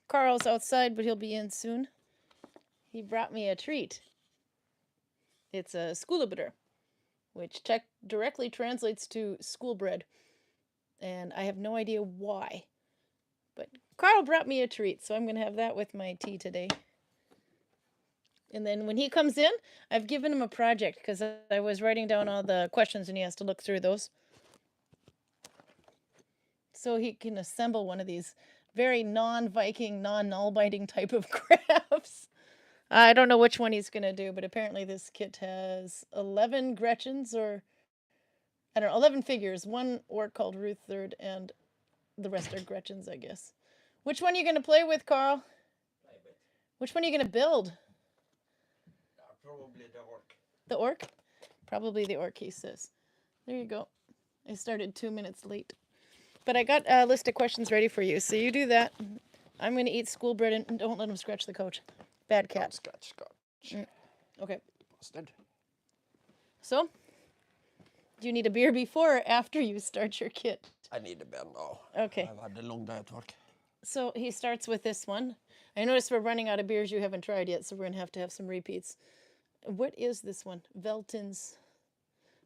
Karl's outside, but he'll be in soon. He brought me a treat. It's a skolebrød, which directly translates to school bread. And I have no idea why. But Karl brought me a treat, so I'm going to have that with my tea today. And then when he comes in, I've given him a project because I was writing down all the questions and he has to look through those. So he can assemble one of these very non-Viking, non-Nalbinding type of crafts. I don't know which one he's going to do, but apparently this kit has 11 Gretchens, or I don't know, 11 figures. One orc called Ruth Third, and the rest are Gretchens, I guess. Which one are you going to play with, Karl? Which one are you going to build? Probably the orc. The orc? Probably the orc, he says. There you go. I started 2 minutes late. But I got a list of questions ready for you, so you do that. I'm going to eat school bread and don't let him scratch the couch. Bad cat. Don't scratch. Okay. Bastard. So, do you need a beer before or after you start your kit? I need a beer now. Okay. I've had a long day at work. So he starts with this one. I noticed we're running out of beers you haven't tried yet, so we're going to have some repeats. What is this one? Velton's.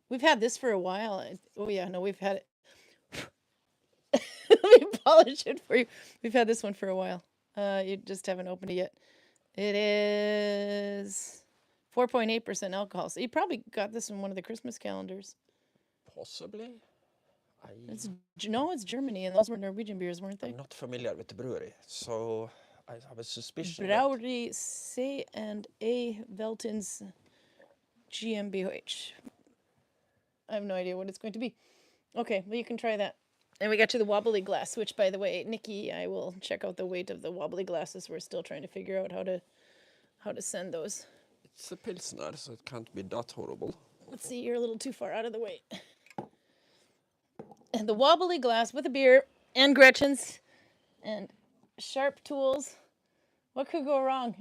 We've had this for a while. Oh, yeah, no, we've had it. Let me polish it for you. We've had this one for a while. You just haven't opened it yet. It is 4.8% alcohol. So you probably got this in one of the Christmas calendars. Possibly. It's Germany, and those were Norwegian beers, weren't they? I'm not familiar with the brewery, so I have a suspicion. Brouwery C and A Velton's GmbH. I have no idea what it's going to be. Okay, well, you can try that. And we got to the wobbly glass, which, by the way, Nikki, I will check out the weight of the wobbly glasses. We're still trying to figure out how to send those. It's a Pilsner, so it can't be that horrible. Let's see, you're a little too far out of the way. And the wobbly glass with a beer and Gretchens and sharp tools. What could go wrong?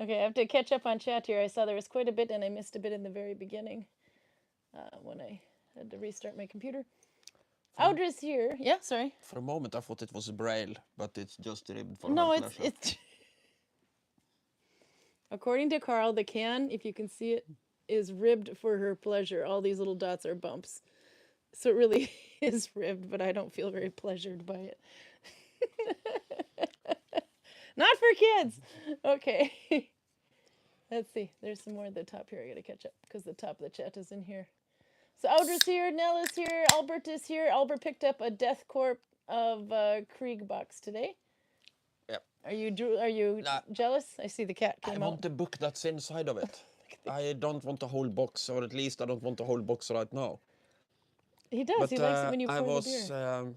Okay, I have to catch up on chat here. I saw there was quite a bit, and I missed a bit in the very beginning when I had to restart my computer. Audra's here. Yeah, sorry. For a moment, I thought it was Braille, but it's just ribbed for no, her it's pleasure. it's. According to Karl, the can, if you can see it, is ribbed for her pleasure. All these little dots are bumps. So it really is ribbed, but I don't feel very pleasured by it. Not for kids. Okay. Let's see. There's some more at the top here. I gotta catch up because the top of the chat is in here. So Audra's here, Nell is here, Albert is here. Albert picked up a Death Corp of Krieg box today. Yep. Are you jealous? I see the cat came out. I want the book that's inside of it. I don't want the whole box, or at least I don't want the whole box right now. He does. But, he likes it when you pour the beer.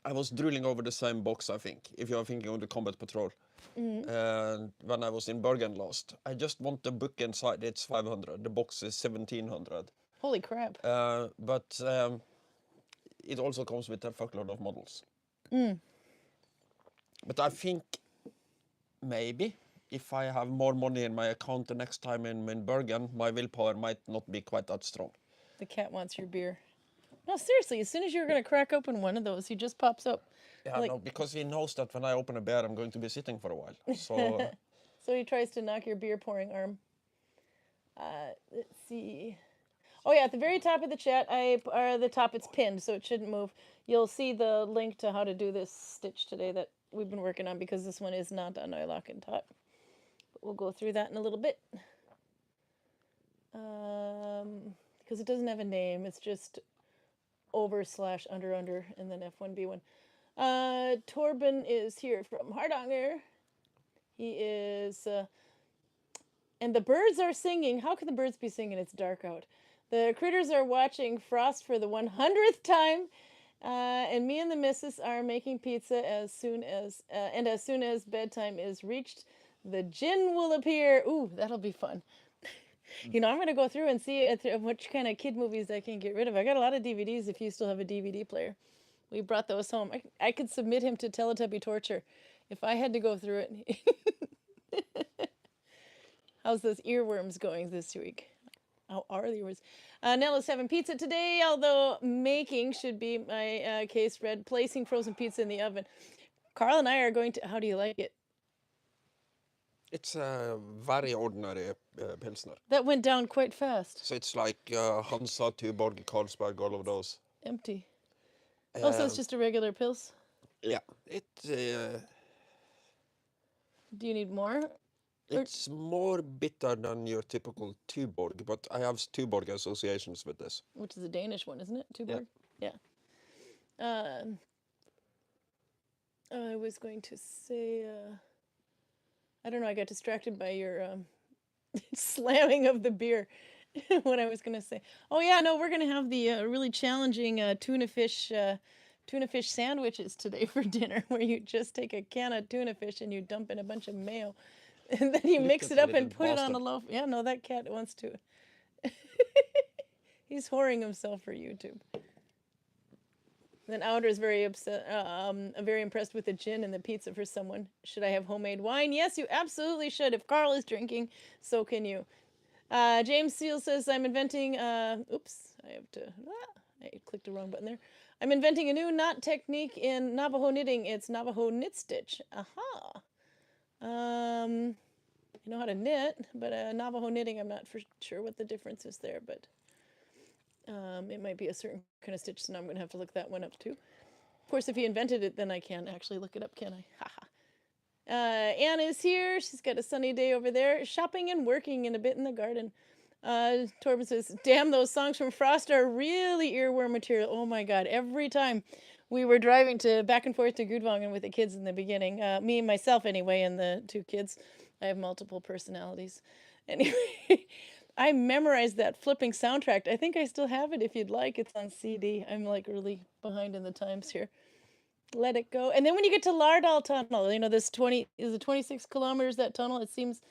I was drooling over the same box, I think, if you are thinking of the Combat Patrol. When I was in Bergen last. I just want the book inside. It's 500. The box is 1700. Holy crap. But it also comes with a fuckload of models. But I think maybe if I have more money in my account the next time in Bergen, my willpower might not be quite that strong. The cat wants your beer. No, seriously, as soon as you're going to crack open one of those, he just pops up. Yeah, like, no, because he knows that when I open a beer, I'm going to be sitting for a while. So, so he tries to knock your beer pouring arm. Let's see. Oh yeah, at the very top of the chat, the top it's pinned, so it shouldn't move. You'll see the link to how to do this stitch today that we've been working on because this one is not on Neulakintaat. But we'll go through that in a little bit. Because it doesn't have a name, it's just over/under and then F1B1. Torben is here from Hardanger. He is, and the birds are singing. How can the birds be singing? It's dark out. The critters are watching Frost for the 100th time, and me and the missus are making pizza as soon as bedtime is reached, the gin will appear. Ooh, that'll be fun. You know, I'm going to go through and see which kind of kid movies I can get rid of. I got a lot of DVDs if you still have a DVD player. We brought those home. I could submit him to Teletubby torture if I had to go through it. How's those earworms going this week? How are the earworms? Nella's having pizza today, although making should be my case read. Placing frozen pizza in the oven. Karl and I are going to. How do you like it? It's a very ordinary Pilsner. That went down quite fast. So it's like Hansa, Tuborg, Carlsberg, all of those. Empty. Oh, so it's Um, just a regular Pils? yeah, Do you need more? it's more bitter than your typical Tuborg, but I have Tuborg associations with this. Which is a Danish one, isn't it? Tuborg? Yeah. I was going to say, I don't know, I got distracted by your slamming of the beer. What I was going to say. Oh, yeah, no, we're going to have the really challenging tuna fish sandwiches today for dinner, where you just take a can of tuna fish and you dump in a bunch of mayo. And then you Look mix at it the up and little put it on a bastard. loaf. Yeah, no, that cat wants to. He's whoring himself for YouTube. Then Outer is very upset, very impressed with the gin and the pizza for someone. Should I have homemade wine? Yes, you absolutely should. If Karl is drinking, so can you. James Seal says, I'm inventing, oops, I have to, I clicked the wrong button there. I'm inventing a new knot technique in Navajo knitting. It's Navajo knit stitch. Aha. I know how to knit, but Navajo knitting, I'm not for sure what the difference is there, but it might be a certain kind of stitch, so now I'm going to have to look that one up too. Of course, if he invented it, then I can actually look it up, can I? Haha. Anna is here. She's got a sunny day over there, shopping and working and a bit in the garden. Torben says, damn, those songs from Frost are really earworm material. Oh my God, every time we were driving back and forth to Gudvangen with the kids in the beginning, me and myself anyway, and the two kids, I have multiple personalities. Anyway, I memorized that flipping soundtrack. I think I still have it if you'd like. It's on CD. I'm like really behind in the times here. Let it go. And then when you get to Lardal Tunnel, you know, this 26 kilometers, that tunnel, it seems,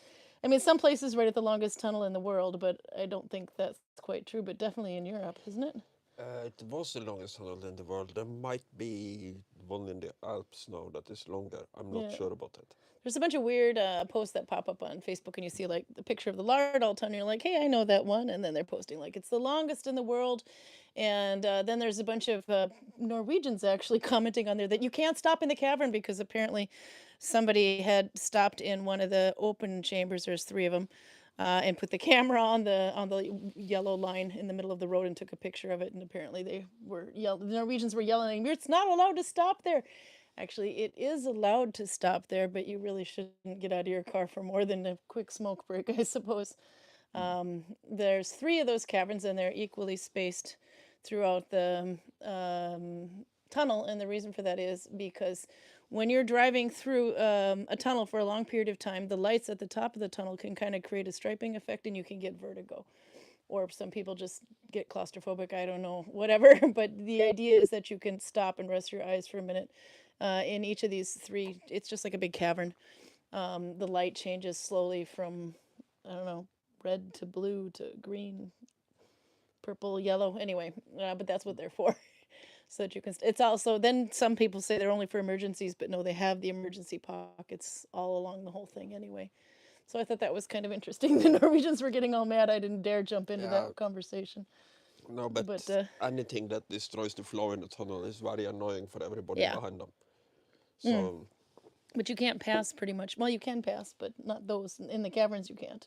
I mean, some places rate it the longest tunnel in the world, but I don't think that's quite true, but definitely in Europe, isn't it? It was the longest tunnel in the world. There might be one in the Alps now that is longer. I'm not Yeah. sure about it. There's a bunch of weird posts that pop up on Facebook, and you see like the picture of the Lardal Tunnel. You're like, hey, I know that one. And then they're posting like it's the longest in the world. And then there's a bunch of Norwegians actually commenting on there that you can't stop in the cavern because apparently somebody had stopped in one of the open chambers. There's three of them. And put the camera on the yellow line in the middle of the road and took a picture of it. And apparently the Norwegians were yelling, "It's not allowed to stop there." Actually, it is allowed to stop there, but you really shouldn't get out of your car for more than a quick smoke break, I suppose. There's three of those caverns, and they're equally spaced throughout the tunnel. And the reason for that is because when you're driving through a tunnel for a long period of time, the lights at the top of the tunnel can kind of create a striping effect, and you can get vertigo. Or some people just get claustrophobic, I don't know, whatever. But the idea is that you can stop and rest your eyes for a minute. In each of these three, it's just like a big cavern. The light changes slowly from, I don't know, red to blue to green, purple, yellow. Anyway, but that's what they're for. So that you can, it's also, then some people say they're only for emergencies, but no, they have the emergency pockets all along the whole thing anyway. So I thought that was kind of interesting. The Norwegians were getting all mad. I didn't dare jump into Yeah. that conversation. No, but But anything that destroys the flow in the tunnel is very annoying for everybody yeah, behind them. So but you can't pass pretty much. Well, you can pass, but not those in the caverns. You can't.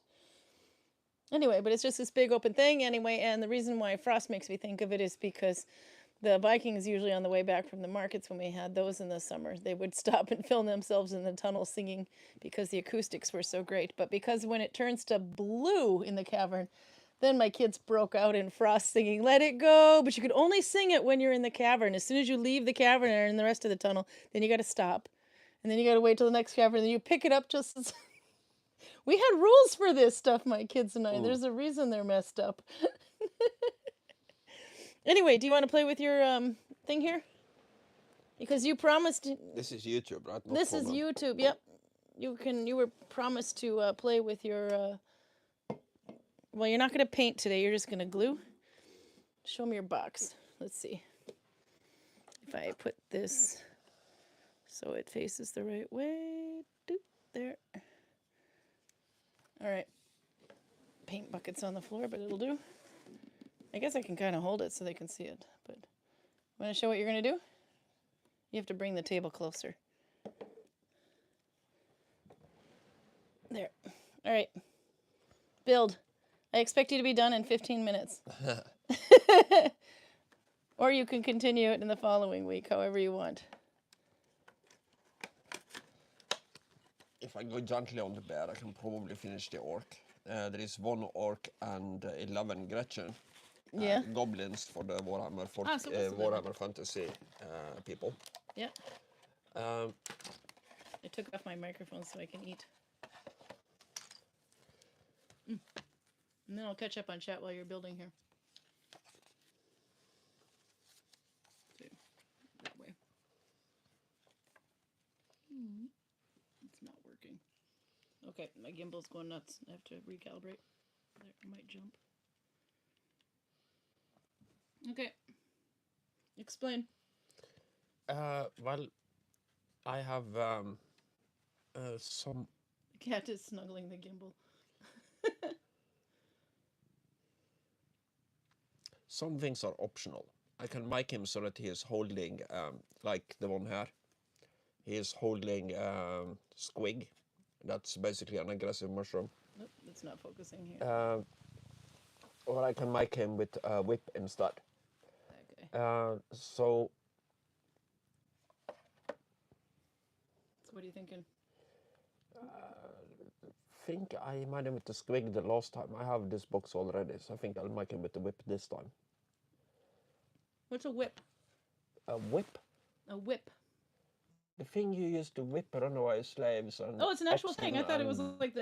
Anyway, but it's just this big open thing anyway. And the reason why Frost makes me think of it is because the Vikings, usually on the way back from the markets when we had those in the summer, they would stop and film themselves in the tunnel singing because the acoustics were so great. But because when it turns to blue in the cavern, then my kids broke out in Frost singing "Let It Go," but you could only sing it when you're in the cavern. As soon as you leave the cavern or in the rest of the tunnel, then you got to stop. And then you got to wait till the next cavern, and then you pick it up just as... We had rules for this stuff, my kids and I. There's a reason they're messed up. Anyway, do you want to play with your thing here? Because you promised. this is YouTube, right? Not This is Poland. YouTube. Yep. You were promised to play with your. Well, you're not going to paint today. You're just going to glue. Show me your box. Let's see. If I put this so it faces the right way. Doop, there. All right. Paint bucket's on the floor, but it'll do. I guess I can kind of hold it so they can see it. But want to show what you're going to do? You have to bring the table closer. There. All right. Build. I expect you to be done in 15 minutes. Or you can continue it in the following week, however you want. If I go gently on the bear, I can probably finish the orc. There is 1 orc and 11 Gretchen. Yeah. Goblins for the Warhammer, So what's the Warhammer Fantasy people. Yeah. Um, I took off my microphone so I can eat. And then I'll catch up on chat while you're building here. See, that way. It's not working. Okay, my gimbal's going nuts. I have to recalibrate. There, it might jump. Okay. Explain. well, I have some. The cat is snuggling the gimbal. Some things are optional. I can make him so that he is holding, like the one here. He is holding squig. That's basically an aggressive mushroom. Nope, it's not focusing here. Or I can make him with a whip instead. Okay. So What are you thinking? I think I made him with the squig the last time. I have this box already, so I think I'll make him with the whip this time. What's a whip? A whip? A whip. The thing you use to whip runaway slaves and. Oh, it's an actual thing. I thought it was and- like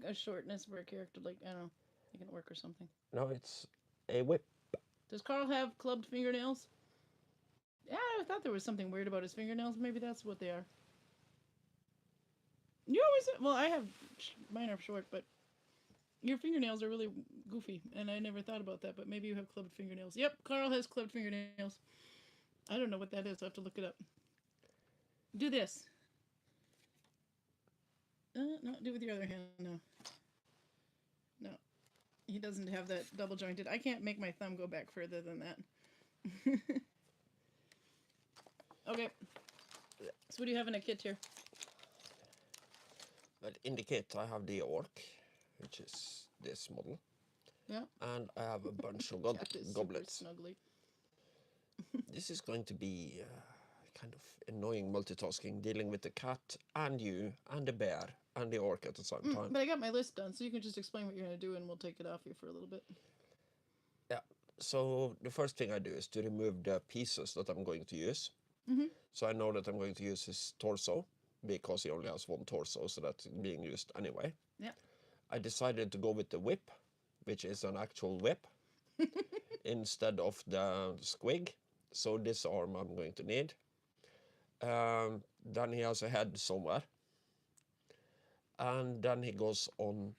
a shortness for a character, like I don't know, like an orc or something. No, it's a whip. Does Karl have clubbed fingernails? Yeah, I thought there was something weird about his fingernails. Maybe that's what they are. You always, well, I have, mine are short, but your fingernails are really goofy, and I never thought about that, but maybe you have clubbed fingernails. Yep, Karl has clubbed fingernails. I don't know what that is. I have to look it up. Do this. No, do it with your other hand. No. No. He doesn't have that double jointed. I can't make my thumb go back further than that. Okay. So what do you have in a kit here? But in the kit, I have the orc, which is this model. Yeah. And I have a bunch of Cat is super goblets. snuggly. This is going to be kind of annoying multitasking, dealing with the cat and you and the bear and the orc at the same time. But I got my list done, so you can just explain what you're going to do, and we'll take it off you for a little bit. Yeah. So the first thing I do is to remove the pieces that I'm going to use. So I know that I'm going to use his torso, because he only has 1 torso, so that's being used anyway. Yeah. I decided to go with the whip, which is an actual whip, instead of the squig. So this arm I'm going to need. Then he has a head somewhere. And then he goes on.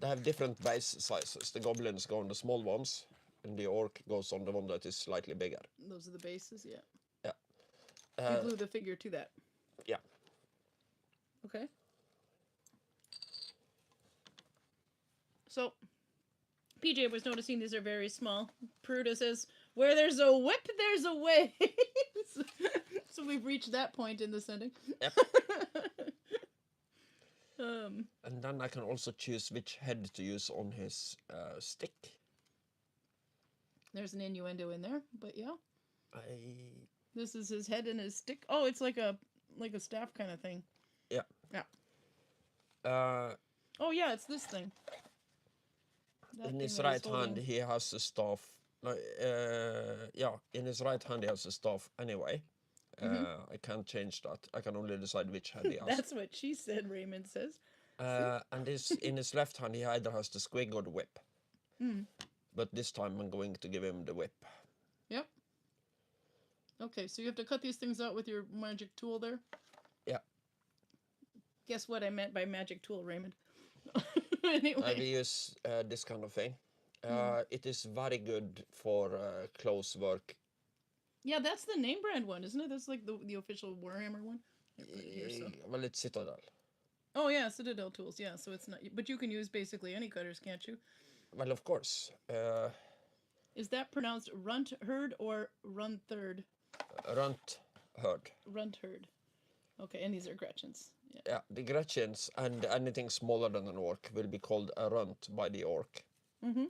They have different base sizes. The goblins go on the small ones, and the orc goes on the one that is slightly bigger. Those are the bases, yeah. Yeah. You glue the figure to that. Yeah. Okay. So, PJ was noticing these are very small. Peruta says, where there's a whip, there's a way. So we've reached that point in the sending. Yep. Um, And then I can also choose which head to use on his stick. There's an innuendo in there, but yeah. I This is his head and his stick. Oh, it's like a staff kind of thing. Yeah. Yeah. Uh, Oh yeah, it's this thing. That in thing his that he's right hand, holding. he has a staff. Yeah, in his right hand, he has a staff anyway. I can't change that. I can only decide which hand he has. That's what she said, Raymond says. And in his left hand, he either has the squig or the whip. But this time, I'm going to give him the whip. Yep. Okay, so you have to cut these things out with your magic tool there? Yeah. Guess what I meant by magic tool, Raymond? Anyway. I will use this kind of thing. It is very good for close work. Yeah, that's the name brand one, isn't it? That's like the official Warhammer one. Here, so. Well, it's Citadel. Oh yeah, Citadel tools. Yeah, so it's not. But you can use basically any cutters, can't you? Well, of course. Is that pronounced runt herd or run third? Runt herd. Runt herd. Okay, and these are Gretchens. Yeah. Yeah, the Gretchens and anything smaller than an orc will be called a runt by the orc. Mm-hmm.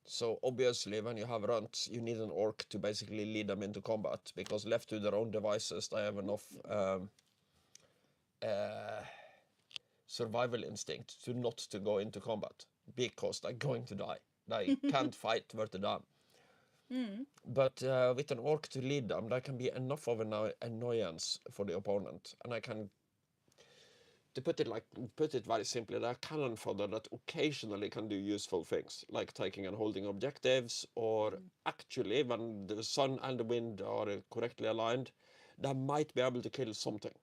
So obviously when you have runts, you need an orc to basically lead them into combat, because left to their own devices, they have enough survival instinct to not to go into combat, because they're going to die. They can't fight worth a damn. But with an orc to lead them, there can be enough of an annoyance for the opponent. And I can, to put it very simply, there are cannon fodder that occasionally can do useful things, like taking and holding objectives, or actually, when the sun and the wind are correctly aligned, they might be able to kill something.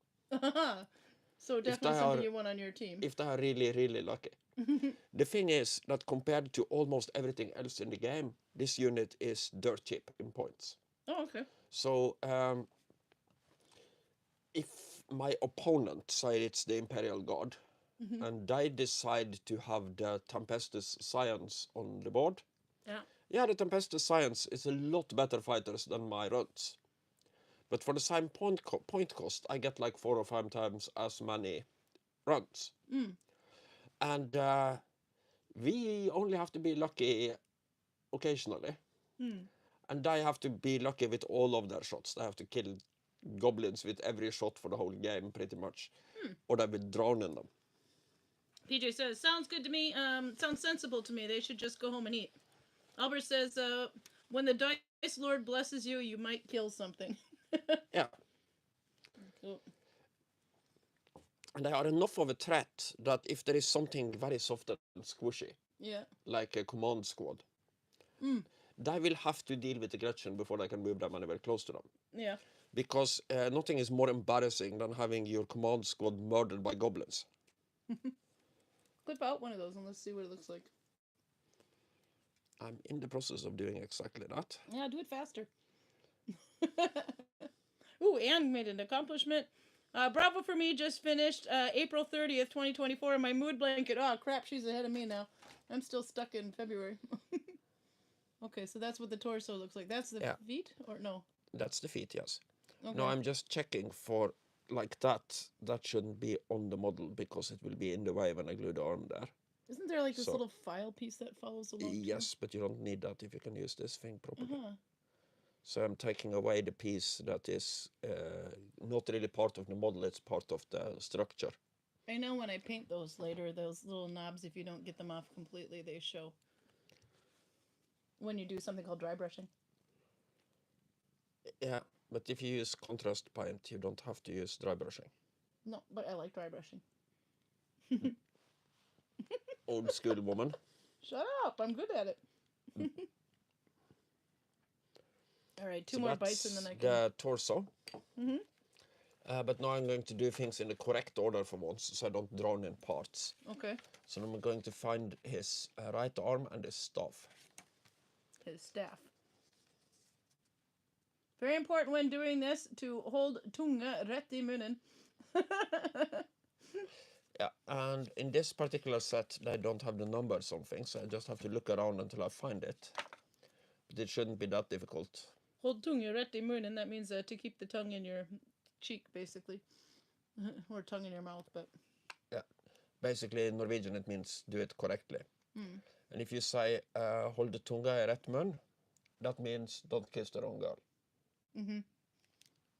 So definitely something you want on your team. If they are really, really lucky. The thing is that compared to almost everything else in the game, this unit is dirt cheap in points. Oh, okay. So if my opponent, say it's the Imperial Guard, and they decide to have the Tempestus Science on the board, yeah, the Tempestus Science is a lot better fighters than my runs. But for the same point cost, I get like 4 or 5 times as many runs. And we only have to be lucky occasionally. And they have to be lucky with all of their shots. They have to kill goblins with every shot for the whole game, pretty much. Or they will drown in them. PJ says, sounds good to me. Sounds sensible to me. They should just go home and eat. Albert says, when the Dice Lord blesses you, you might kill something. Yeah. Cool. And they are enough of a threat that if there is something very soft and squishy, like a command squad, they will have to deal with the Gretchen before they can move them anywhere close to them. Yeah. Because nothing is more embarrassing than having your command squad murdered by goblins. Clip out one of those and let's see what it looks like. I'm in the process of doing exactly that. Yeah, do it faster. Ooh, Anne made an accomplishment. Bravo for me, just finished April 30th, 2024, in my mood blanket. Oh, crap, she's ahead of me now. I'm still stuck in February. Okay, so that's what the torso looks like. That's the feet, or no? That's the feet, yes. Okay. No, I'm just checking for, like that. That shouldn't be on the model, because it will be in the way when I glue the arm there. Isn't there like this little file piece that follows along? Yes, but you don't need that if you can use this thing properly. So I'm taking away the piece that is not really part of the model, it's part of the structure. I know when I paint those later, those little knobs, if you don't get them off completely, they show. When you do something called dry brushing. Yeah, but if you use contrast paint, you don't have to use dry brushing. No, but I like dry brushing. Old school woman. Shut up, I'm good at it. All right, two more bites and then I can... the torso. But now I'm going to do things in the correct order for once, so I don't drown in parts. Okay. So I'm going to find his right arm and his staff. His staff. Very important when doing this to hold tunga rätt I munnen. Yeah, and in this particular set, they don't have the numbers on things, so I just have to look around until I find it. But it shouldn't be that difficult. Hold tunga rätt I munnen, that means to keep the tongue in your cheek, basically. Or tongue in your mouth, but... Yeah, basically in Norwegian it means do it correctly. And if you say hold the tunga I rätt mun, that means don't kiss the wrong girl.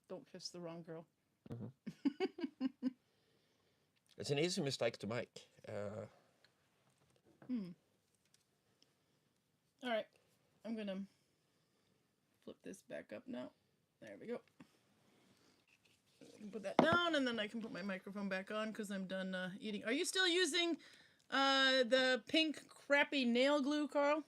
Don't kiss the wrong girl. It's an easy mistake to make. All right, I'm gonna flip this back up now. There we go. I can put that down, and then I can put my microphone back on because I'm done eating. Are you still using the pink crappy nail glue, Karl?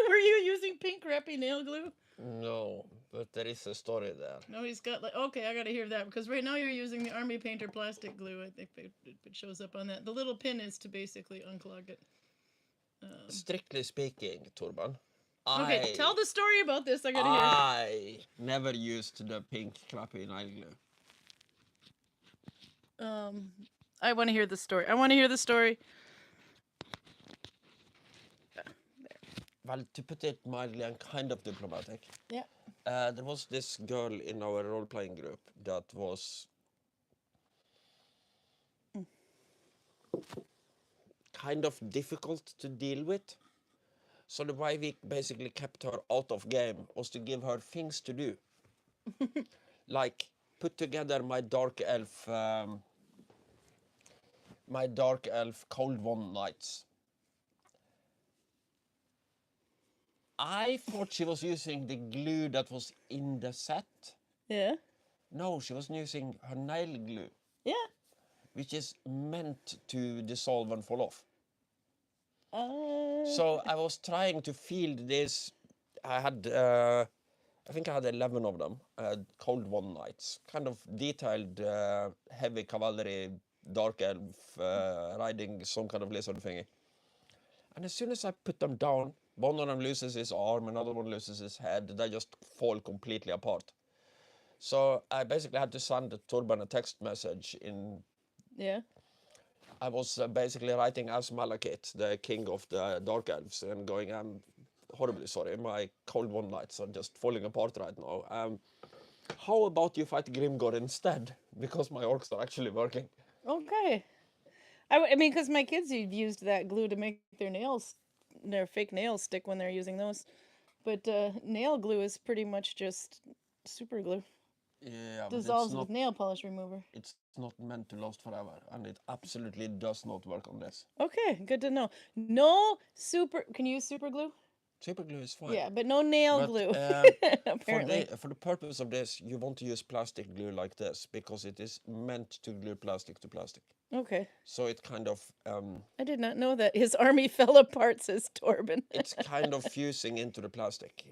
Were you using pink crappy nail glue? No, but there is a story there. No, he's got like, okay, I gotta hear that, because right now you're using the Army Painter plastic glue. I think it shows up on that. The little pin is to basically unclog it. Strictly speaking, Torban, okay, tell the story about this. I gotta hear. I never used the pink crappy nail glue. I want to hear the story. I want to hear the story. Well, to put it mildly and kind of diplomatic. Yeah. There was this girl in our role-playing group that was kind of difficult to deal with. So the way we basically kept her out of game was to give her things to do. Like put together my dark elf Cold One Nights. I thought she was using the glue that was in the set. Yeah. No, she was using her nail glue, Yeah. which is meant to dissolve and fall off. Uh, So I was trying to field this. I had, I think I had 11 of them, Cold One Nights, kind of detailed, heavy cavalry, dark elf, riding some kind of lizard thingy. And as soon as I put them down, one of them loses his arm, another one loses his head. They just fall completely apart. So I basically had to send Torben a text message in. yeah. I was basically writing as Malekith, the king of the Dark Elves, and going, I'm horribly sorry, my Cold One Nights are just falling apart right now. How about you fight Grimgor instead? Because my orcs are actually working. Okay. I mean, because my kids have used that glue to make their fake nails stick when they're using those. But nail glue is pretty much just super glue. Yeah, but Dissolves with nail polish remover. it's not meant to last forever, and it absolutely does not work on this. Okay, good to know. No super. Can you use super glue? Super glue is fine. Yeah, but no nail But glue. Apparently. for the purpose of this, you want to use plastic glue like this because it is meant to glue plastic to plastic. Okay. So it kind of I did not know that. His army fell apart, says Torben. it's kind of fusing into the plastic.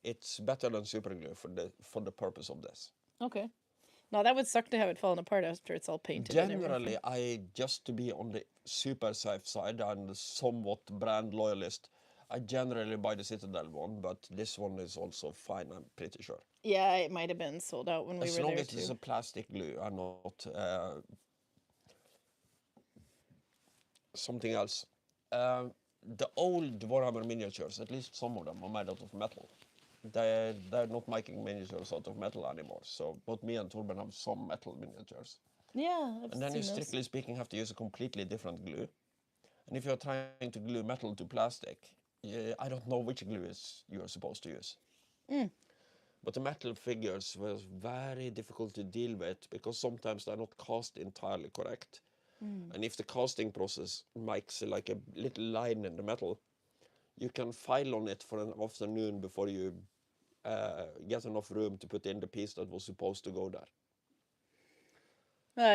It's better than super glue for the purpose of this. Okay. Now that would suck to have it fallen apart after it's all painted. and Generally, everything. just to be on the super safe side and somewhat brand loyalist, I generally buy the Citadel one, but this one is also fine, I'm pretty sure. Yeah, it might have been sold out when we As were long there as it's too. a plastic glue and not something else. The old Warhammer miniatures, at least some of them, are made out of metal. They're not making miniatures out of metal anymore. So both me and Torben have some metal miniatures. Yeah, I've And then you, seen those. strictly speaking, have to use a completely different glue. And if you're trying to glue metal to plastic, I don't know which glue you're supposed to use. But the metal figures were very difficult to deal with because sometimes they're not cast entirely correct. And if the casting process makes like a little line in the metal, you can file on it for an afternoon before you get enough room to put in the piece that was supposed to go there.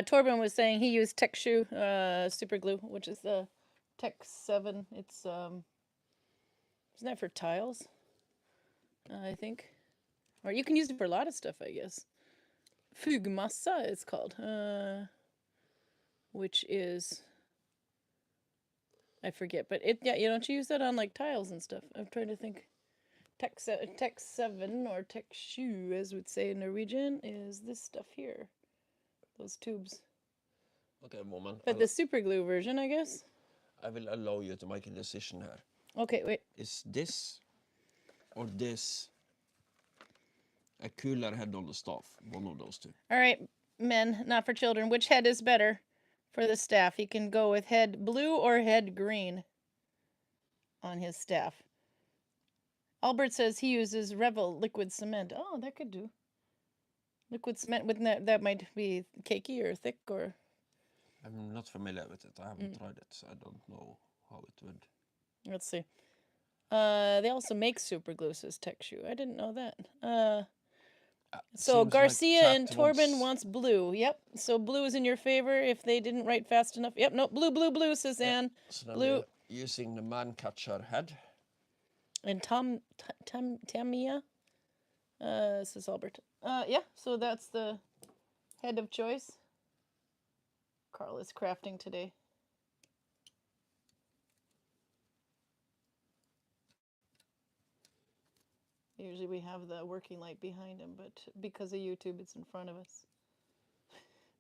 Torben was saying he used Tech Shoe super glue, which is the Tech 7. It's isn't that for tiles? I think, or you can use it for a lot of stuff, I guess. Fugmassa it's called, which is I forget, but you don't use that on like tiles and stuff. I'm trying to think. Tech 7 or Tech Shoe, as we'd say in Norwegian, is this stuff here. Those tubes. Okay, woman. But the super glue version, I guess. I will allow you to make a decision here. Okay, wait. Is this or this a cooler head on the staff? One of those two. All right, men, not for children. Which head is better for the staff? He can go with head blue or head green on his staff. Albert says he uses Revel liquid cement. Oh, that could do. Liquid cement, wouldn't that might be cakey or thick or... I'm not familiar with it. I haven't tried it, so I don't know how it would. Let's see. They also make super glue, says Tech Shoe. I didn't know that. So Garcia like and Torben wants blue. Yep. So blue is in your favor if they didn't write fast enough. Yep. No, blue, says Anne. So then Blue. using the man catcher head. And Tamia, says Albert. Yeah. So that's the head of choice. Karl is crafting today. Usually we have the working light behind him, but because of YouTube, it's in front of us.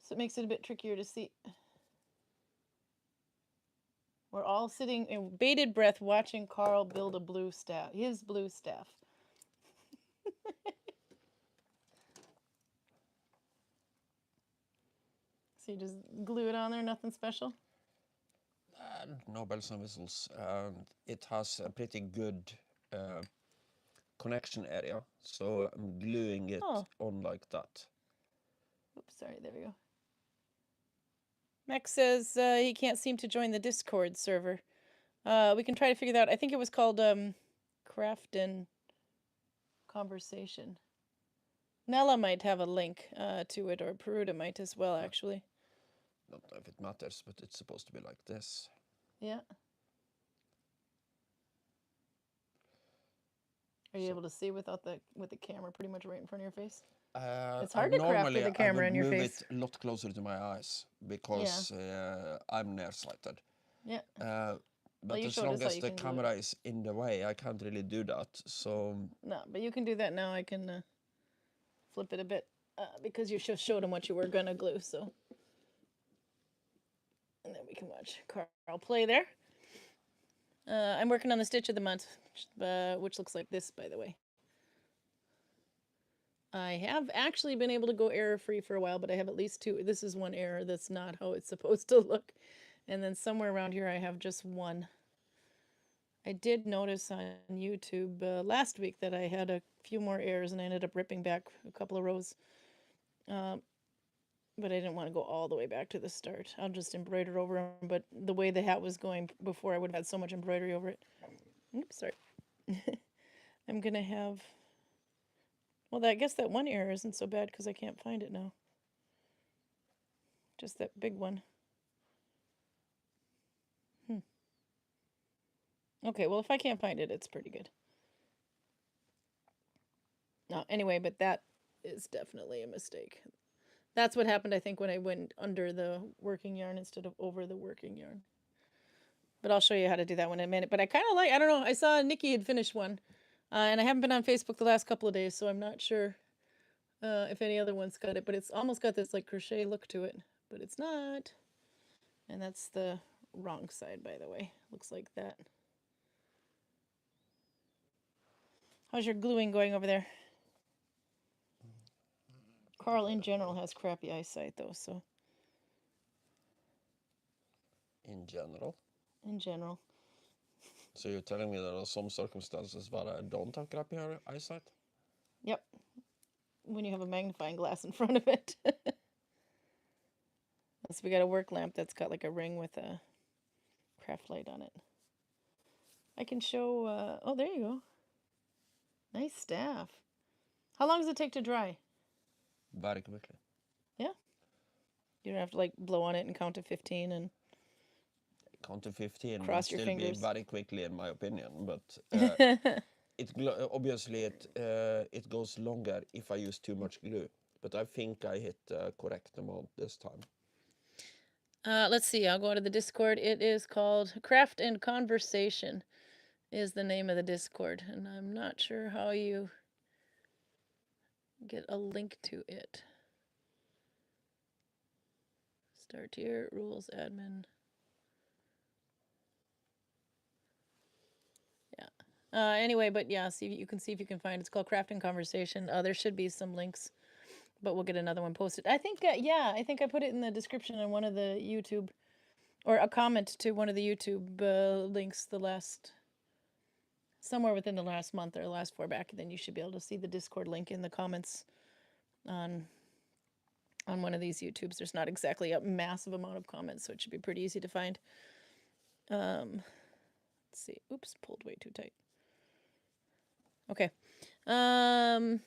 So it makes it a bit trickier to see. We're all sitting in bated breath watching Karl build a blue staff, his blue staff. So you just glue it on there, nothing special? no bells and whistles. And it has a pretty good connection area, so I'm gluing it on like that. Oops, sorry, there we go. Max says he can't seem to join the Discord server. We can try to figure that out. I think it was called Craft and Conversation. Nella might have a link to it, or Peruta might as well, actually. Don't know if it matters, but it's supposed to be like this. Yeah. Are you able to see with the camera pretty much right in front of your face? It's hard to craft with the camera in your face. Normally, I would move it a lot closer to my eyes because I'm nearsighted. Yeah. But as long as the camera is in the way, I can't really do that. So no, but you can do that now. I can flip it a bit because you just showed him what you were gonna glue. So, and then we can watch Karl play there. I'm working on the stitch of the month, which looks like this, by the way. I have actually been able to go error-free for a while, but I have at least 2. This is one error that's not how it's supposed to look. And then somewhere around here I have just 1. I did notice on YouTube last week that I had a few more errors and I ended up ripping back a couple of rows. But I didn't want to go all the way back to the start. I'll just embroider over them, but the way the hat was going before, I would have had so much embroidery over it. Oops, sorry. I'm going to have... Well, I guess that one error isn't so bad because I can't find it now. Just that big one. Okay, well, if I can't find it, it's pretty good. No, anyway, but that is definitely a mistake. That's what happened, I think, when I went under the working yarn instead of over the working yarn. But I'll show you how to do that one in a minute. But I kind of I don't know, I saw Nikki had finished one. And I haven't been on Facebook the last couple of days, so I'm not sure if any other ones got it. But it's almost got this like crochet look to it, but it's not. And that's the wrong side, by the way. Looks like that. How's your gluing going over there? Karl, in general, has crappy eyesight, though, so... In general? In general. So you're telling me there are some circumstances where I don't have crappy eyesight? Yep. When you have a magnifying glass in front of it. So we got a work lamp that's got like a ring with a craft light on it. I can show... oh, there you go. Nice staff. How long does it take to dry? Very quickly. Yeah? You don't have to like blow on it and count to 15 and... Count to 15 cross your fingers. Be very quickly, in my opinion, but obviously it goes longer if I use too much glue. But I think I hit the correct amount this time. Let's see. I'll go to the Discord. It is called Craft and Conversation. Is the name of the Discord, and I'm not sure how you get a link to it. Start here. Rules admin. Anyway, but yeah, you can see if you can find it. It's called Crafting Conversation. There should be some links, but we'll get another one posted. I think, I think I put it in the description on one of the YouTube, or a comment to one of the YouTube links somewhere within the last month or the last 4 back. Then you should be able to see the Discord link in the comments on one of these YouTubes. There's not exactly a massive amount of comments, so it should be pretty easy to find. Let's see. Oops, pulled way too tight. Okay. Let's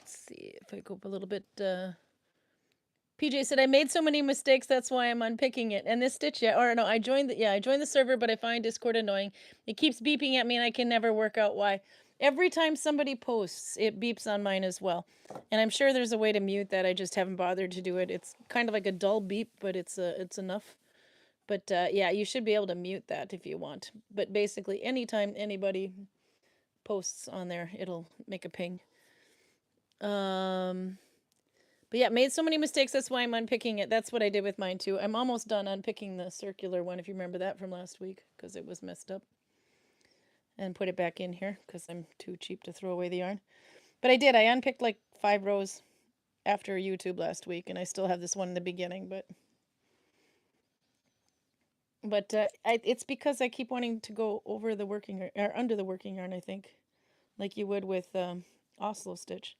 see if I go up a little bit. PJ said, I made so many mistakes, that's why I'm unpicking it. And this stitch, I joined the server, but I find Discord annoying. It keeps beeping at me and I can never work out why. Every time somebody posts, it beeps on mine as well. And I'm sure there's a way to mute that. I just haven't bothered to do it. It's kind of like a dull beep, but it's enough. But yeah, you should be able to mute that if you want. But basically, anytime anybody posts on there, it'll make a ping. But yeah, made so many mistakes, that's why I'm unpicking it. That's what I did with mine too. I'm almost done unpicking the circular one, if you remember that from last week, because it was messed up. And put it back in here, because I'm too cheap to throw away the yarn. But I did. I unpicked like 5 rows after YouTube last week, and I still have this one in the beginning, but... But it's because I keep wanting to go over the working or under the working yarn, I think, like you would with Oslo stitch.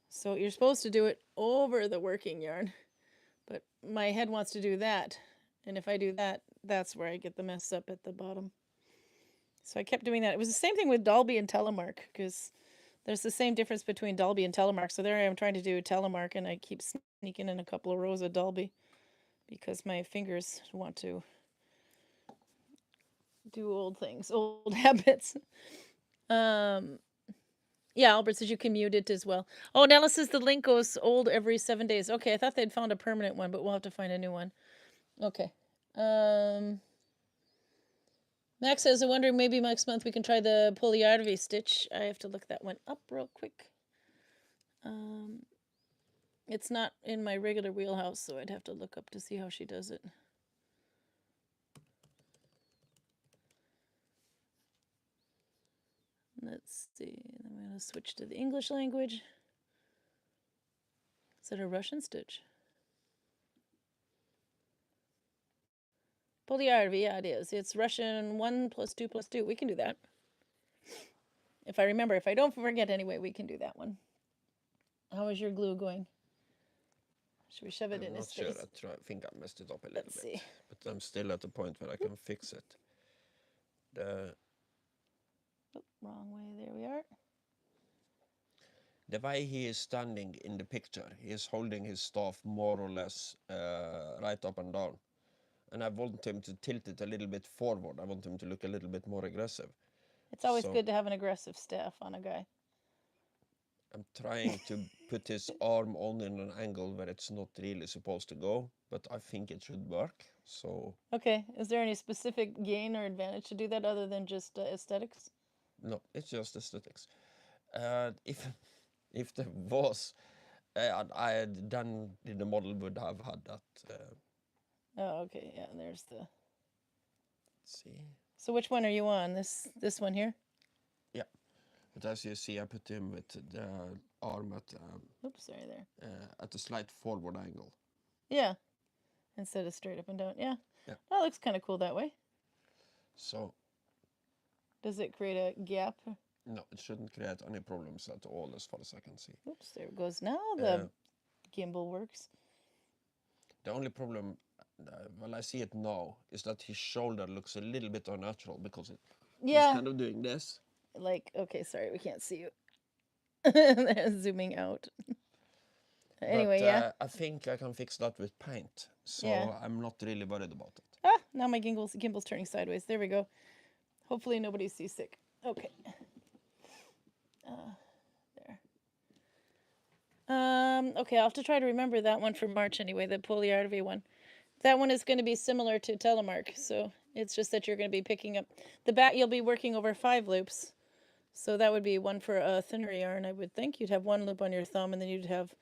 So you're supposed to do it over the working yarn, but my head wants to do that. And if I do that, that's where I get the mess up at the bottom. So I kept doing that. It was the same thing with Dalby and Telemark, because there's the same difference between Dalby and Telemark. So there I am trying to do Telemark, and I keep sneaking in a couple of rows of Dalby because my fingers want to do old things, old habits. Yeah, Albert says you can mute it as well. Oh, Nella says the link goes old every 7 days. Okay, I thought they'd found a permanent one, but we'll have to find a new one. Okay. Max says, I'm wondering maybe next month we can try the Polyarvy stitch. I have to look that one up real quick. It's not in my regular wheelhouse, so I'd have to look up to see how she does it. Let's see. I'm going to switch to the English language. Is it a Russian stitch? Polyarvy, yeah, it is. It's Russian 1 + 2 + 2. We can do that. If I remember, if I don't forget anyway, we can do that one. How is your glue going? Should we shove it in his face? I'm not sure. I think I messed it up a little Let's bit. see. But I'm still at the point where I can fix it. Wrong way. There we are. The way he is standing in the picture, he is holding his staff more or less right up and down. And I want him to tilt it a little bit forward. I want him to look a little bit more aggressive. It's always good to have an aggressive staff on a guy. I'm trying to put his arm on in an angle where it's not really supposed to go, but I think it should work. So okay, is there any specific gain or advantage to do that other than just aesthetics? No, it's just aesthetics. If there was, I had done the model would have had that. Oh, okay, yeah. There's the. Let's see. So which one are you on? This one here? Yeah, but as you see, I put him with the arm at. Oops, sorry there. At a slight forward angle. Yeah, instead of straight up and down. Yeah. Yeah. That looks kind of cool that way. So. Does it create a gap? No, it shouldn't create any problems at all, as far as I can see. Oops, there it goes. Now the gimbal works. The only problem, well, I see it now, is that his shoulder looks a little bit unnatural because he's kind of doing this. Like, okay, sorry, we can't see you. Zooming out. Anyway, but, I think I can fix that with paint, so I'm not really worried about it. Ah, now my gimbal's turning sideways. There we go. Hopefully nobody's seasick. Okay. There. Okay, I'll have to try to remember that one for March anyway, the Polyarvy one. That one is going to be similar to Telemark, so it's just that you're going to be picking up the back. You'll be working over 5 loops, so that would be one for a thinner yarn, I would think. You'd have 1 loop on your thumb, and then you'd have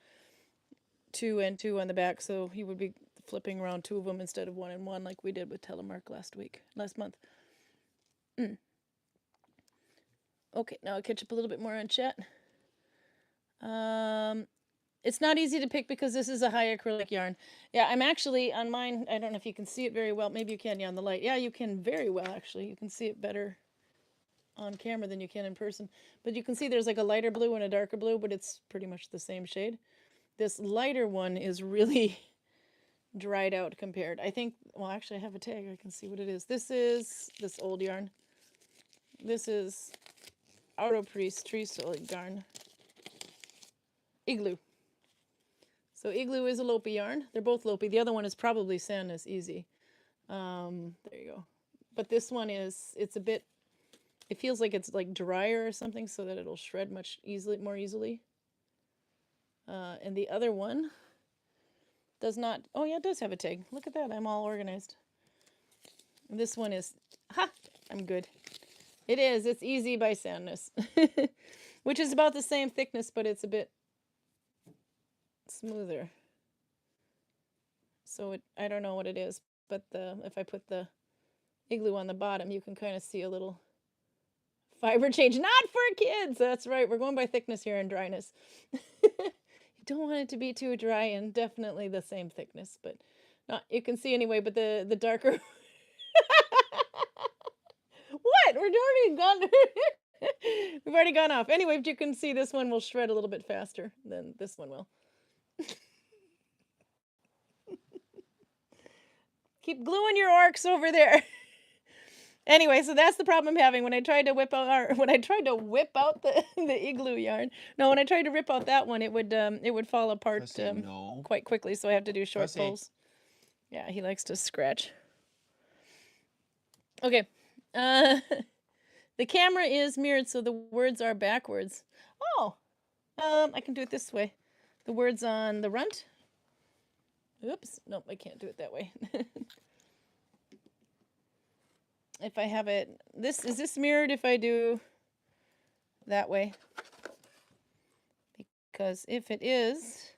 2 and 2 on the back, so you would be flipping around 2 of them instead of 1 and 1, like we did with Telemark last month. Okay, now I'll catch up a little bit more on chat. It's not easy to pick because this is a high acrylic yarn. Yeah, I'm actually on mine. I don't know if you can see it very well. Maybe you can, on the light. Yeah, you can very well, actually. You can see it better on camera than you can in person. But you can see there's like a lighter blue and a darker blue, but it's pretty much the same shade. This lighter one is really dried out compared. I think, well, actually I have a tag. I can see what it is. This is this old yarn. This is Autopriest tree solid yarn. Igloo. So Igloo is a Lopi yarn. They're both Lopi. The other one is probably Sandnes Easy. There you go. But this one is, it's a bit, it feels like it's like drier or something so that it'll shred more easily. And the other one does not, oh yeah, it does have a tag. Look at that, I'm all organized. And this one is, I'm good. It is, it's Easy by Sandnes. Which is about the same thickness, but it's a bit smoother. So I don't know what it is, but if I put the Igloo on the bottom, you can kind of see a little fiber change. Not for kids! That's right, we're going by thickness here and dryness. You don't want it to be too dry, and definitely the same thickness, but not, you can see anyway, but the darker already gone. We've already gone off. Anyway, if you can see, this one will shred a little bit faster than this one will. Keep gluing your orcs over there. Anyway, so that's the problem I'm having when I tried to whip out the igloo yarn. No, when I tried to rip out that one, it would fall apart No. quite quickly. So I have to do short Fuzzy. pulls. Yeah, he likes to scratch. Okay, the camera is mirrored, so the words are backwards. Oh, I can do it this way. The words on the runt. Oops, nope, I can't do it that way. If I have it, is this mirrored if I do that way? Because if it is,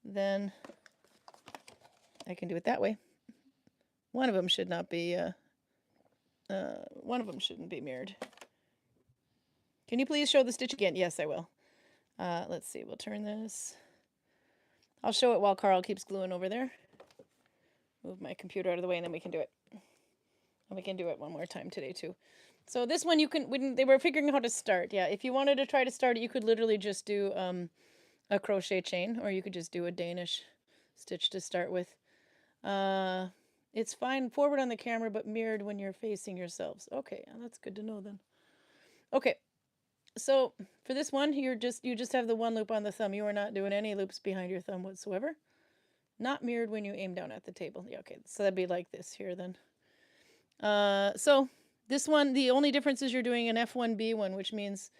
then I can do it that way. One of them should not be, one of them shouldn't be mirrored. Can you please show the stitch again? Yes, I will. Let's see, we'll turn this. I'll show it while Karl keeps gluing over there. Move my computer out of the way and then we can do it. And we can do it one more time today too. So this one when they were figuring out how to start. Yeah, if you wanted to try to start it, you could literally just do a crochet chain, or you could just do a Danish stitch to start with. It's fine forward on the camera, but mirrored when you're facing yourselves. Okay, that's good to know then. Okay, so for this one, you just have the one loop on the thumb. You are not doing any loops behind your thumb whatsoever. Not mirrored when you aim down at the table. Yeah, okay, so that'd be like this here then. So this one, the only difference is you're doing an F1B1, which means